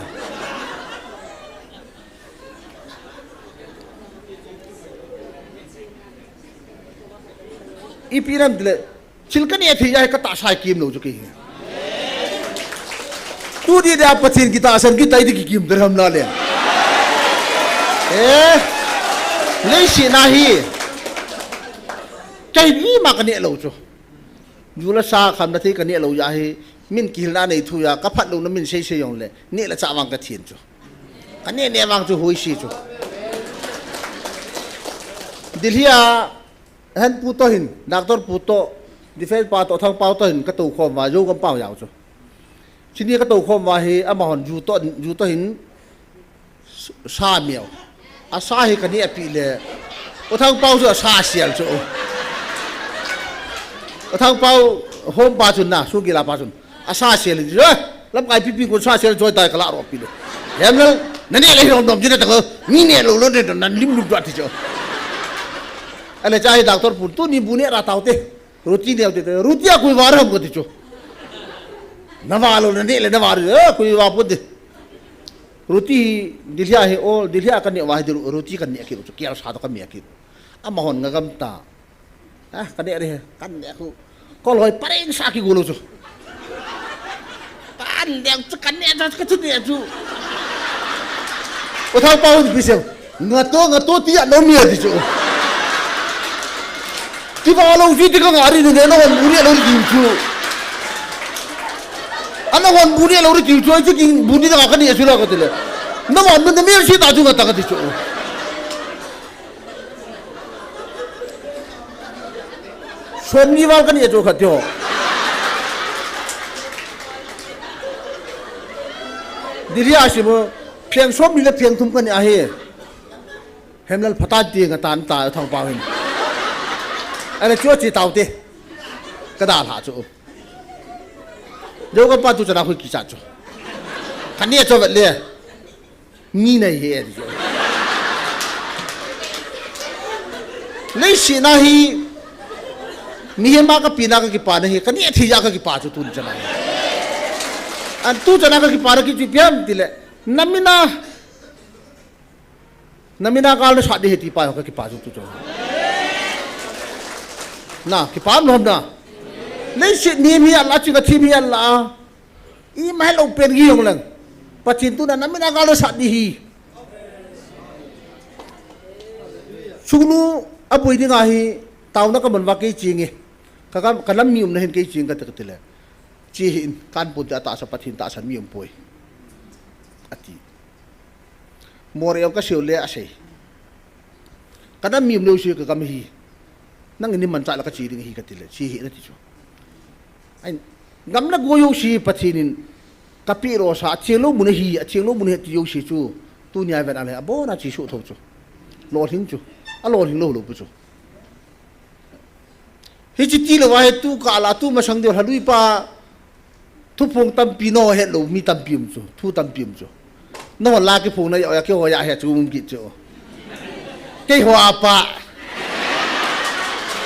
ipiram dile chilkan ye thiya ka ta sai kim lo chu ki tu di da pathin ki ta asan ki tai di ki kim dirham na le le si na hi kai ni ma ka ne lo chu yula sa kham na thi ka ne lo ya hi min kil na nei thu ya ka phat lo na min sei sei yong le ne la cha wang ka thin chu ka ne ne wang chu hoi si chu dilhia han pu to hin doctor pu to defense pa to thang pau to hin ka tu khom wa yo kam pau yaw chu chini ka tu khom wa he ama hon ju to hin sa miao a sa he ka ni api le o thang pau chu sa sial chu o thang pau hom pa chun na su gi la pa chun a sa sial ji lam kai pi ko sa sial joy tai ka la ro pi le hem le na ne le hom dom ji ta ko ni ne lo lo de nan lim lu dwa ti chu ale chai doctor pun tu ni bune ra taute ruti ne te ruti a koi war ham ko ti chu na walo ne le na war koi wa pu de ruti dilhia he o dilhia kan ne wa de ruti kan ne ki chu kial sa to kan me ki ama hon ngam ta kan ne re kan ne ku ko loi paring sa ki gulu chu pan leng chu kan ne ta ka chu ne chu o thau pau bi se ngato ti no mi di chu ti ba lo ji ti ka ngari ni no wan buri lo di chu ana wan buri lo di chu ji ki buri da ka ni su la ka tele no wan no me si da ju ka ta ka di chu som ni wal ka ni chu ka tyo diri asimo phiang som ni le phiang thum ka ni a he hemlal phata ti nga tan ta thang pa hin ana chu chi tau te ka da la chu do ka pa tu cha khu ki cha chu kan ni cho le ni nei he di chu le shi na hi ni he ma ka pi na ka ki pa na hi kan ni thi ya ka ki pa chu tu cha na an tu cha na ka ki pa ra ki chi pyam ti le namina kal na sadi heti pa ka ki pa chu tu chu na ki pa nom na nei shi ni mi Allah chi ka thi mi Allah i mai lo pen gi yong lang pachin tu na namina kal na sadi hi sunu apoi ni nga hi taw na ka man wa ke chingi ka lam mi na hin ke ching ka ta tile chi hin kan pu ta sa pathin ta san mi poi ati more ka siule ase kada mi no shi ka kam hi nang ni man cha la ka chi ding hi ka tile chi hi na ti chu ai gam na go yo shi pathinin ka pi ro sa chelo mun hi a chelo mun he ti yo shi chu tu nya ven ale abo na chi shu tho chu lo thing chu a lo thing lo pu chu hi chi ti lo wa he tu ka la tu ma sang de halui pa thu phung tam pi no he lo mi tam pim chu thu tam pim chu no la ki phung na ya ke ho ya he chu mum ki chu ke ho apa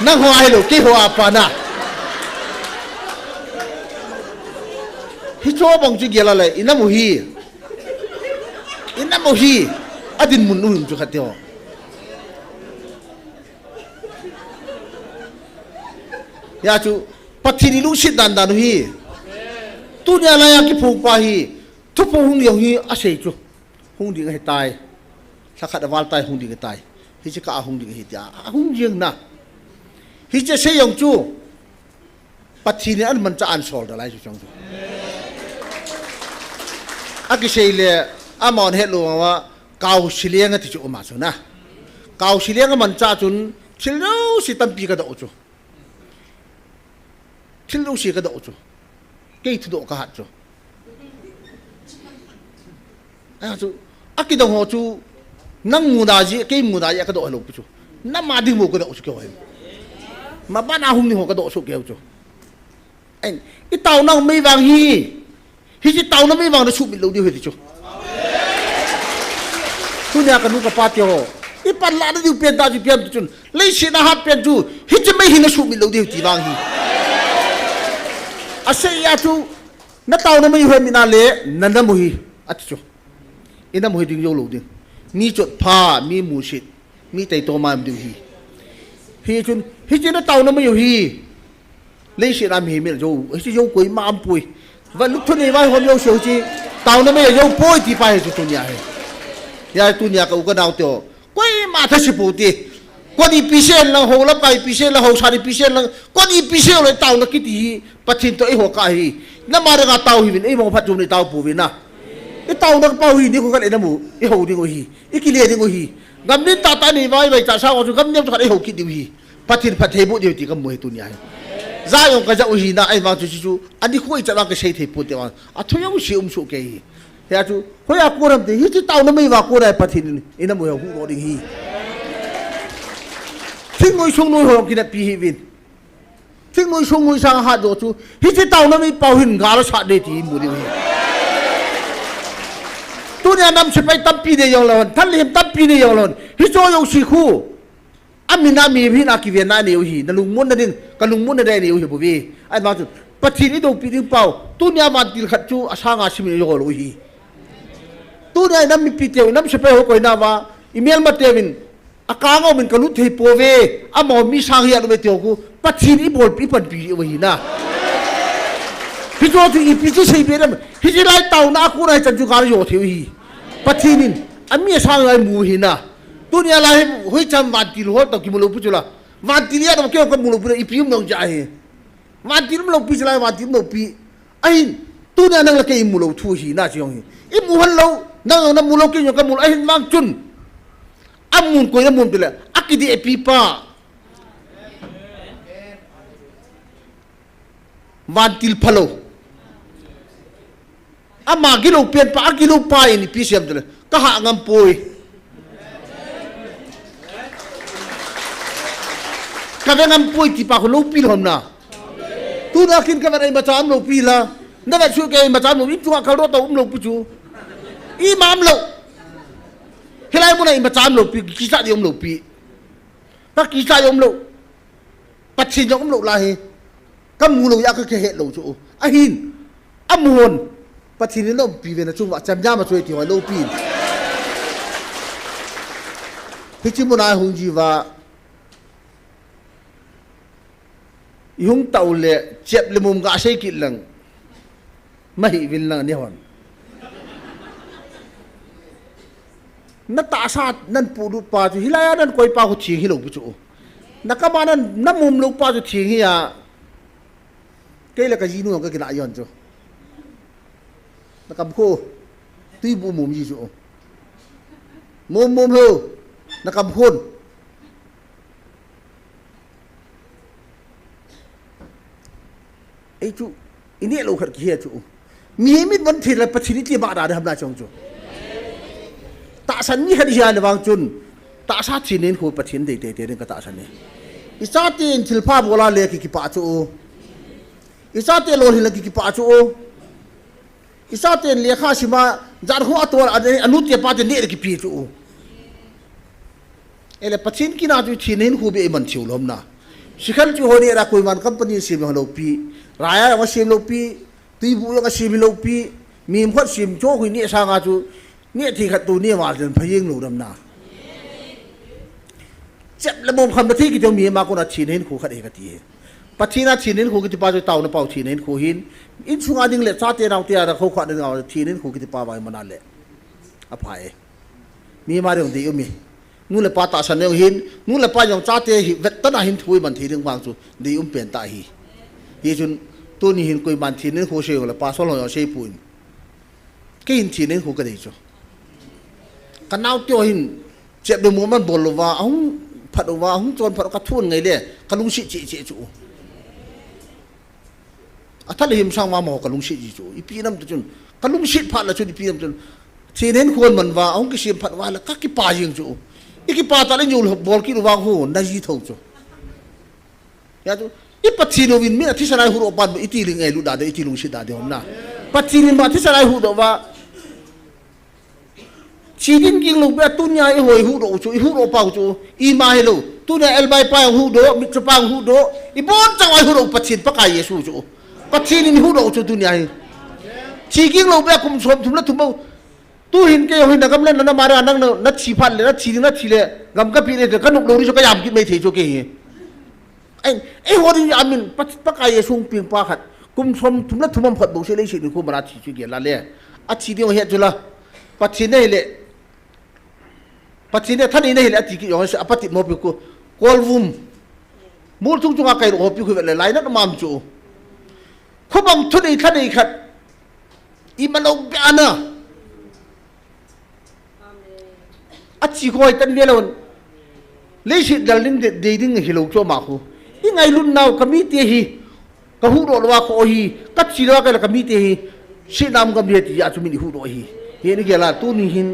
na ho ai lo ke ho apa na hi cho bang chu gela le ina mu hi adin mun nu chu khatyo ya chu pathini lu sit dan dan hi tu nya la ya ki phung pa hi thu phung hung yo hi a sei chu hung ding he tai sakha da wal tai hung ding tai hi chi ka hung ding hi tia hung jing na hi che sei yong chu pathini an man cha an sol da lai chu chong chu a ki sei le amon he lo wa kaw siliang ti chu ma chu na kaw siliang man cha chun chilo si tam pi ka da chu chilo si ka da chu ke thu do ka ha chu a chu aki dong ho chu nang mu da ji ke mu da ya ka do lo chu na ma ding mo ka do chu ke ho ma ba na hung ni ho ka do chu ke chu en I tàu nang mai wang hi chi tàu na mai wang na chu mi lo di he chu tu nya ka nu ka pa tyo I pan la di pen ta ji pen chun le shi na ha pen chu hi chi mai hi na chu mi lo di ti wang hi ase ya chu na tàu na mai he mi na le nan na mu hi at chu ina mu hi ding yo lo ding mi chot pha mi mu shit mi tai to ma ding hi chun hi chi na tàu na mai hi lấy sự làm gì mình dâu ấy chứ dâu quấy mà ăn bùi và lúc thôi này vai hôm dâu sầu chi tàu nó bây giờ dâu bôi thì phải cho tôi nhà ya tôi nhà cái nào tiểu quấy mà thật sự bùi thì quan đi pi xe là hồ lấp cái pi xe là hồ sài pi xe là quan đi pi xe rồi tàu nó cái gì bắt chín tôi hồ cái nó mà được tàu thì mình ấy mà phát chung này tàu bùi na cái tàu nó bao hi đi có cái này nó mù cái hồ đi ngồi hi cái kia đi ngồi hi gam đến ta này vai vậy tại sao tôi gam đến cho cái hồ kia đi hi phát chín phát thế bộ điều thì gam mùi tôi nhà ra用cái dạo gì na ai vào chú anh đi khơi chợ cái xây thì bút tiêu à thôi ông siêu số cái thế chú khơi à cô làm gì hết tàu nó mới vào cô này bắt thì anh nó mới học hú đi hi thiên ngôi sông ngôi hồ kia là pi hi vin thiên ngôi sông ngôi sang hạt đồ chú hết tàu nó mới bao hình gà nó sạt đi thì mua đi tôi nhà nằm sẽ phải tập pi để dùng lần thằng liêm tập pi để dùng lần hết cho dùng xì khu amina mi hi na ki ve na ne hi na lung mun na din ka lung mun na dai ne hi bu vi ai ma chu pathi ni do pi ding pau tu nya ma til khat chu asanga sim yo lo hi tu dai nam mi pi teu nam se pe ho ko na wa email ma tevin aka ngo min ka lu thei po ve amo mi sang ya lo be teu ku pathi ni bol pi pan pi hi na pi jo tu I pi chi sei be ram hi ji lai tau na ku nai chan chu ka yo theu hi pathi nin ami sang lai mu hi na ตัวนี้อะไรเฮ้ยจำวันที่รู้ต่อกี่โมงปุ๊จุละวันที่เลี้ยงเกี่ยวกับโมงปุ๊อีพิมน้องจ่ายวันที่มันลงปีจะไรวันที่มันลงปีไอ้ตัวนี้นั่งละแกอิมูลทูฮีน่าจะยองฮีอิมูฮัลโลนั่งนั่งมูลกินอย่างกับมูลไอ้บางจุนอามุนก็ยังมุนไปเลยอากิดีเอปีป้าวันที่พะโลอามากิโลเปลี่ยนป้ากิโลป้าอินี่พิเศษเลยก็หางำปุยก็เป็นงำปุยที่ป้าคนลูกปีหอมนะตัวนักกินก็เป็นไอ้มาจามลูกปีละนั่นแหละช่วยแกมาจามลูกอีตัวเขาโดนตัวลูกปีจูอีมามลูกเฮลัยมุนไอ้มาจามลูกปีกิจารยมลูกปีถ้ากิจารยมลูกปัจฉิมยมลูกลาเฮก็มูลูกยากก็แค่เหตุลูกจูไอ้หินอามุนปัจฉิมนี่ลูกปีเป็นจุ่มว่าจำยามาช่วยที่ว่าลูกปีที่จิมุนไอ้หงจีว่ายุงเต่าเละเจ็บเลยมุมกาใช้กินหลังไม่วินหลังนี่ฮอนนัตตาชาตินั่นปูดูปาจุฮิลายนั่นคอยปาหุชีฮิโลกุจูนักกามานั่นน้ำมุมลูกปาจุชีฮิยาเกล้ากะจีนูก็กินอายันจูนักกาโคตีบูมุมยีจูมุมโลนักกาโคนไอ้จูอินเดียลูกขัดเกียร์จูมีมิดวันที่เราปฏิทินที่มาได้ทำได้จงจูตาสันนี่ขัดยาในบางจุนตาชาตินินคูปฏิทินเด็กๆนี่ก็ตาสันนี่อิสาตินทิลภาพโบราณเลี้ยกิปาจูอิสาตินโลหินเลี้ยกิปาจูอิสาตินเลี้ยข้าชิมาจารหัวตัวอนุติปาตินนี่เลี้ยกิปีจูเอเลปฏิทินกินาจูทินินคูเบอมันชิวลมนะสิขันจูฮอนี่รักคุยมันคัมปานีสิมฮัลโลปีรายยังสิมโลปีตีบุยังสิมโลปีมีมขัดสิมโจ้คุยนี่สางาจูเนี่ยที่ขัดตัวเนี่ยมาจนพยิงหนูดำนาเจ็บละมุมคำนาทีกิจมีมาคนอาชีนเห็นขู่ขัดเอกตีปัจจินาชีนเห็นขู่กิจปาจุเต่าในเป่าชีนเห็นขู่หินอินสุงาดิงเล็ดซาเตียนเอาเตียนเขาขัดเดินเอาชีนเห็นขู่กิจปาไว้มานานเละอภัยมีมาเรื่องดีอยู่มีนู่นเลยปาตาสันเนี่ยหินนู่นเลยปาอย่างซาเตียเวทต้นหินถุยมันทีเรื่องบางจุดดีเปลี่ยนตาฮียี่จุนตัวนี้หินกุยมันทีเรื่องขู่เชียวเลยปาสโลยเชียปุ่นก็หินชีนเห็นขู่กันดีจ้ะกันเอาเตียวหินเจ็บดูมือมันบอลว่าผัดว่าจนผัดกระทุ่นไงเนี่ยกันลุงชิจิจูถ้าเราเห็นช่างมาหมอกันลุงชิจิจูอีพีน้ำจนกันลุงชิผัดละจนอีพีน้ำจนทีนี้ควรมันว่ากิเสียผัดว่าแล้วก็กิปายิงจูอีกิปาตอนนี้อยู่บอลกินวางหูได้ยีทุ่งจูยาจูอีปัจจิโนวินมีที่สลายหูรปันอีทีลิงไงลุดาเดอีทีลุงชิดาเดียวนะปัจจินิมาที่สลายหูรว่าชีดินกิงลูกแบบตุนยาไอหอยหูโดจูไอหูโดเป่าจูอีมาเฮลูตุนยาเอลใบปายหูโดมิตรปางหูโดอีบอนจังไอหูโดปัจฉินปะกายเยซูจูปัจฉินหูโดจูตุนยาชีกิงลูกแบบคุมสมทุมละทุมเอาตู้หินเกยหินนักกำเล่นนั่นมาเรื่องนั่งนัดชีพันเลยนัดชีนัดชีเลยกำกับพี่เลยกันนุกโดริจูก็ยามกินไม่เทจูเกยไอหัวดิอามินปะกายเยซูปีงปาขัดคุมสมทุมละทุมผัดบุษเลยชีนุคุมราชีจูเกยละเลยอัดชีเดียวเฮ็ดจุละปัจฉินเนี่ยเลยปัจจุบันท่านนี้เนี่ยเห็นอธิกิจของอปฏิโมปิโกกอลวุมมูลทุกจุงอาไก่โอปิโกเป็นหลายนักมามจูเขาบังทุนอีท่านนี้ขัดอีมันเอาไปอันน่ะอัจฉริยะตันเวลาวันเลสิดัลลิงเดดิ้งฮิโลโจมาคูยังไงรุ่นน่าวขมิเตหีกหูโรลวาโคฮีกัดชีลวากันขมิเตหีชีนามกมิเตหีอาจุมินิหูโรฮีเห็นกี่ละตัวนี้หิน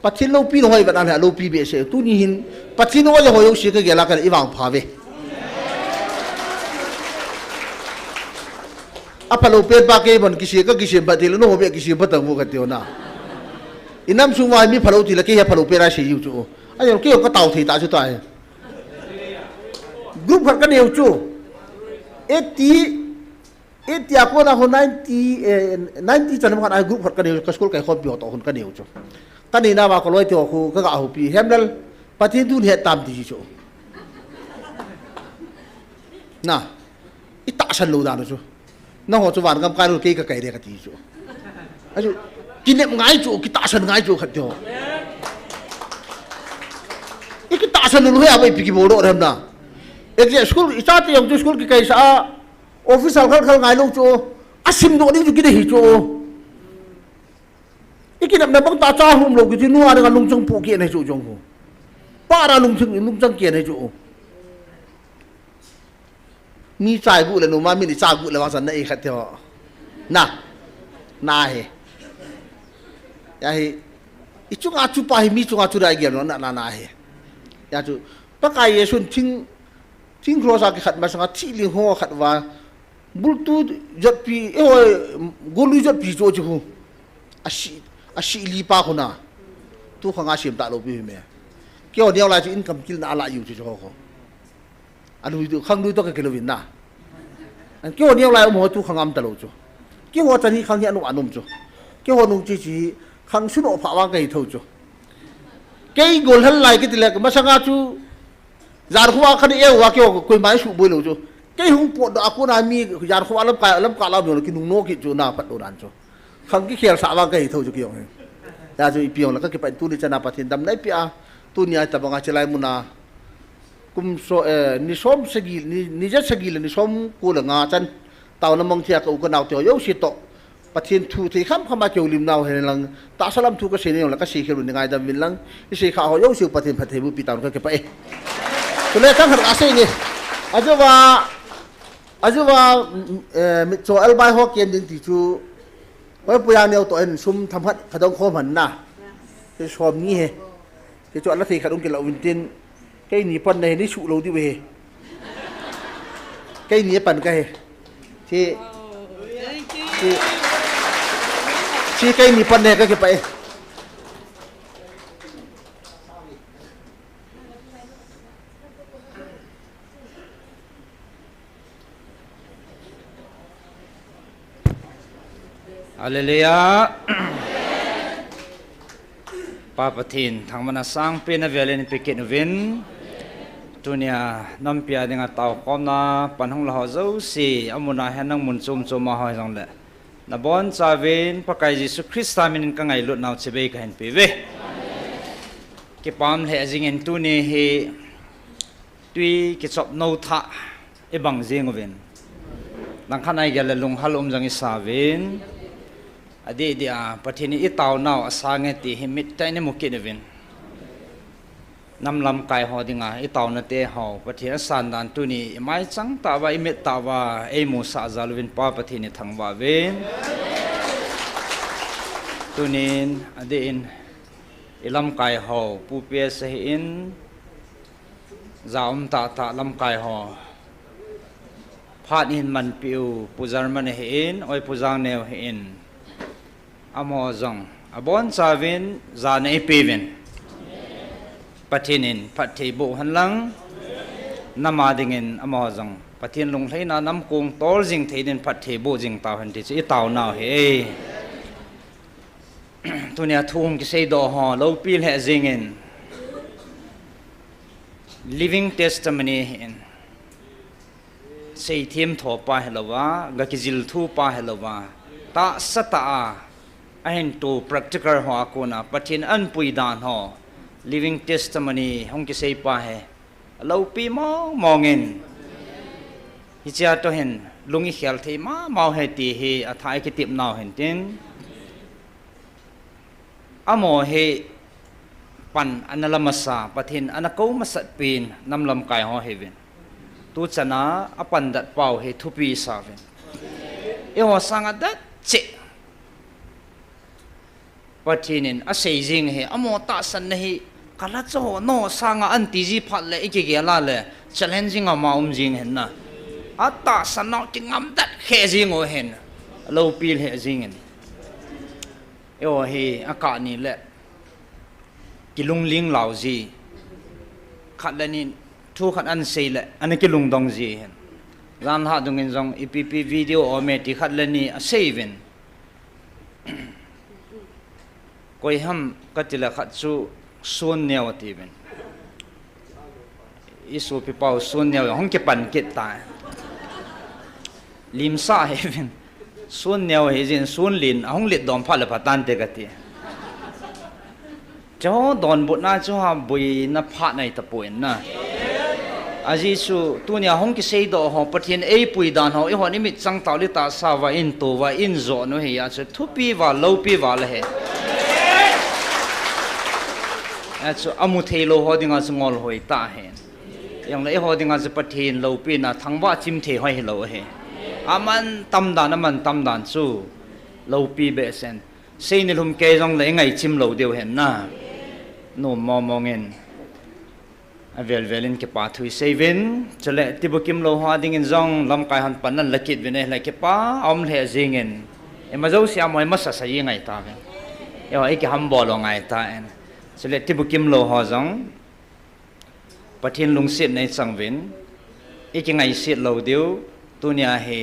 ปัจจิโลปีนหอยแบบนั้นแหละโลปีเบสตัวนี้หินปัจจิโนว่าจะหอยอุชิกเกล้ากันอีวางพาเวอะพะโลเปปาเกบันกิเชก็กิเชบัดเดลโนเบกิเชบัดตังโมกันเดียวนะอินัมซุงวายมีพะโลติละเกยพะโลเปราเชยูจูอันนี้เกี่ยวกับเต่าที่ตาจุดตายกรุ๊ปพัดกันเดียวจูเอตีอากูนะคน90จันทร์มันไอ้กรุ๊ปพัดกันเดียวก็สกุลไก่ขอบยอดต่อคนกันเดียวจูกันนี่นะว่าก็ร้อยตัวคู่ก็เอาปีเฮมนั่นปฏิทุนเหตุตามที่จูน่ะอีตาฉันรู้ได้นะจูน้องหัวจวนกำการรู้เกี่ยกับไก่เด็กที่จูไอ้จูกินเนี่ยง่ายจูกิตาฉันง่ายจูขัดจู asan lu ya bai piki bodo ram na ek school ita te yang school ki kai sa official khal ngai lu cho asim do ni ju ki de hi cho ikinap na bang ta cha hum lo ki nu ara lung chung pu ki ne chu jong ko para lung chung ki ne chu mi chai bu le no ma mi ni cha bu le wa san na e khat te na he ya he ichunga chu pa hi mi chunga chu dai ge no na he ya chu pa kai ye sun ting kro sa ki khat ma sanga thi li ho khat wa bul tu jot pi e golu jot pi cho chu ashi li pa ko na tu khanga sim ta lo bi me kyo niaw la chi income kil na la yu chu ko anu du khang du to ka kilovin na an kyo niaw la mo tu khangam ta lo chu kyo wa tani khang ya no anum chu kyo nu chi khang su no pha wa kai tho chu cái gol hal lai cái tilak masanga chu jar khuwa khan e wa kyo koi mai su boi lo chu cái hung po da ko na mi jar khuwa lam ka la no ki nung no ki chu na pat do dan chu khang ki khel sa wa kai tho chu kyo ya chu ipiong la ka ki pa tu ni chana pathin dam nai pia tu nya ta banga chelai muna kum so ni som segi ni ja segi ni som ko la nga chan taw na mong thia ka u ka naw tyo yo si to pathin thu thei kham khama kyo lim naw he lang ta salam thu ka se ne la ka se khelu ni ngai da min lang i se kha ho yo si pathin phathe bu pi taw ka ke pa e to le khang har ase ni ajuwa mi cho al bai ho ken ding ti chu hoi pu yang neu to en sum tham phat khadong kho man na ke som ni he ke cho la thei khadong ke la win tin cái ní pan này ní sụ lâu đi về cái ní pan cái chị cái ní pan này cái phải Hallelujah. Papa Tin, thằng mana sang pin avelen piket vin, tunia nampia dengan tau kona panhong lahu zau si amuna henang muncum cuma hoi zong le. Nabon cawin pakai Yesus Kristus minin kangai lut nau cebei kahen pive. Kipam le azingin tuni he tui kicop nau tha ibang zingwin. Langkanai gale lung halum zang isawin. Adi dia patini itau nau asange ti himit tai ne mukinevin nam lam kai ho dinga itau na te ho pathi san dan tu ni mai chang ta wa imit ta wa e mu sa zalwin pa pathini thangwa ven tunin adin ilam kai ho pu pe se in zaum ta lam kai ho phat in man piu pujar man he in oi pujang neu he in amo zong abon cawin za nei pivin pathinin pathibu hanlang namadingin amo zong pathin lung thaina nam kung tol jing theinin pathibu jing taw han ti chi taw naw he tunia thum ki sei do ho lo pil he jingin living testimony in sei thim tho pa helowa ga ki jil thu pa helowa ta sata ahin to practical ho akuna pathin an pui dan ho living testimony hong ki sei pa he lo pi mo mongin hi cha to hen lungi khel thei ma mau he ti hi athai ki tip naw hen tin amo he pan analamasa pathin anako masat pin namlam kai ho heven tu chana apan dat pau he thupi saven e ho sanga dat che pathinin a seijing he amo ta san hi kala cho no sanga an ti ji phat le iki ge la le challenging ama jing hen na ata san no ti ngam dat khe jing o hen lo pil he jing en e o he aka ni le kilung ling lau ji khat le ni thu khat an sei le an kilung dong ji hen ran ha dungin jong ipp video o me ti khat le ni a seven koi ham katila khat chu sun neo ti ben isu pi pau sun neo hong ke pan ke ta lim sa he ben sun neo he jin sun lin hong lit dom pha le phatan te ka ti cho don bột na cho ha bùi na pha này tập bùi na aji su tu nia hong ki sei do ho pathian ei pui dan ho e ho ni mi chang taw li ta sa wa in to wa in zo no he ya chu thu pi wa lo pi wa le he a chu amu thei lo ho dinga chu ngol hoi ta he yang le ho dinga chu pathian lo pi na thangwa chim the hoi lo he aman tam dan chu lo pi be sen sei ni lum ke jong le ngai chim lo deu hen na no mo mo ngin avel velin ke pa thui seven chale tibukim lo ha ding in zong lam kai han panan lakit vene la ke pa om le jingen emazo sia moi masa sa yi ngai ta ve yo ai ke ham bo lo ngai ta en chale tibukim lo ha zong pathin lung sit nei chang vin e ke ngai sit lo deu tunia he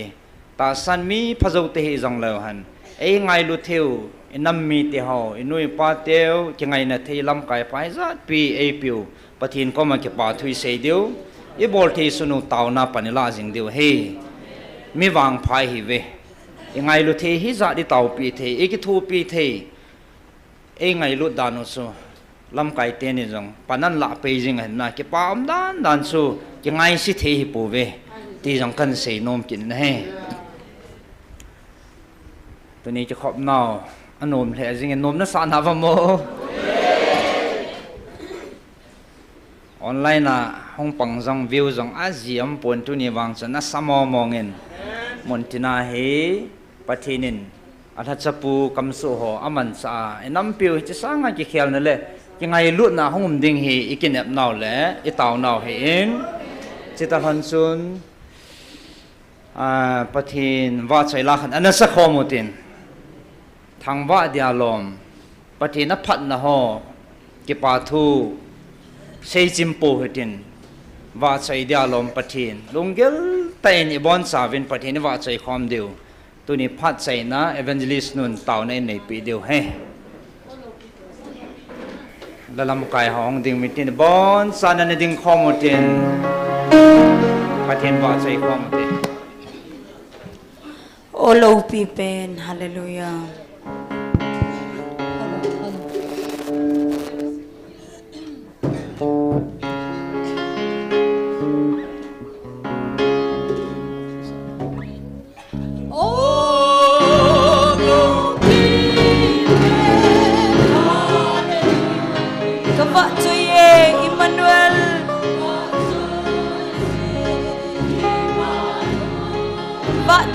ta san mi phazo te he zong lo han e ngai lu theu inam mi te ho inui pa teu ke ngai na thei lam kai pai zat pi e piu pathin ko ma ke pa thui sei deu e bol the sunu taw na panila jing deu he mi wang phai hi ve e ngai lu the hi za di taw pi the e ki thu pi the e ngai lu danu su lam kai te ni jong panan la pe jing han na ke pa om dan su ke ngai si the hi pu ve ti jong kan sei nom kin na heตัวนี้จะขอบนาวอันนมแหละจริงๆนมน่าสานหาว่าโมออนไลน์น่ะห้องปังจังวิวจังอาเซียมปนตัวนี้วางจะน่าสมอมองเงินมนตินาเฮปะเทนินอัฐจัปูกำสุโหอามันสาไอ้น้ำปิวจะสร้างอะไรเขียวนั่นแหละยังไงลุ่นน่ะห้องดิ่งเฮอีกินแอบนาวแหละอีเต่านาวเฮเองจิตตะพันซุนปะเทนว่าใจละขันอันนั้นสักข้อมูลตินทางว่าเดียลมปฏินพัฒนะฮอกิปาทูเซจิมโปหดินว่าใจเดียลมปฏินลุงเกลเตนอีบอนสาวินปฏินว่าใจความเดียวตัวนี้พัดใจนะเอเวนเจลิสนุนเต่าในปีเดียวเฮแล้วลำกายห้องดิ่งมิตินบอนสานันดิ่งข้อมูลดินปฏินว่าใจความดินโอโลปีเป็นฮาเลลูยา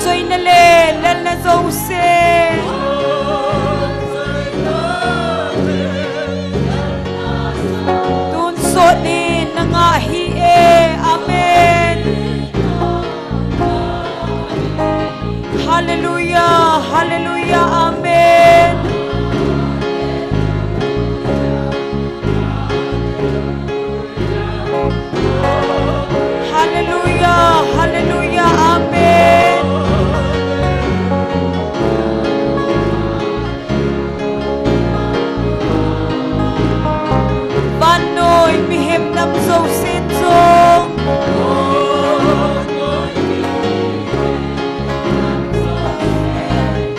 Joy na le lal na zose tun so ni nga hi e amen hallelujah hallelujah amen hallelujah hallelujah amen nam dâu xin dung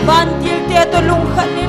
van tiêu tia tôi lung khẩn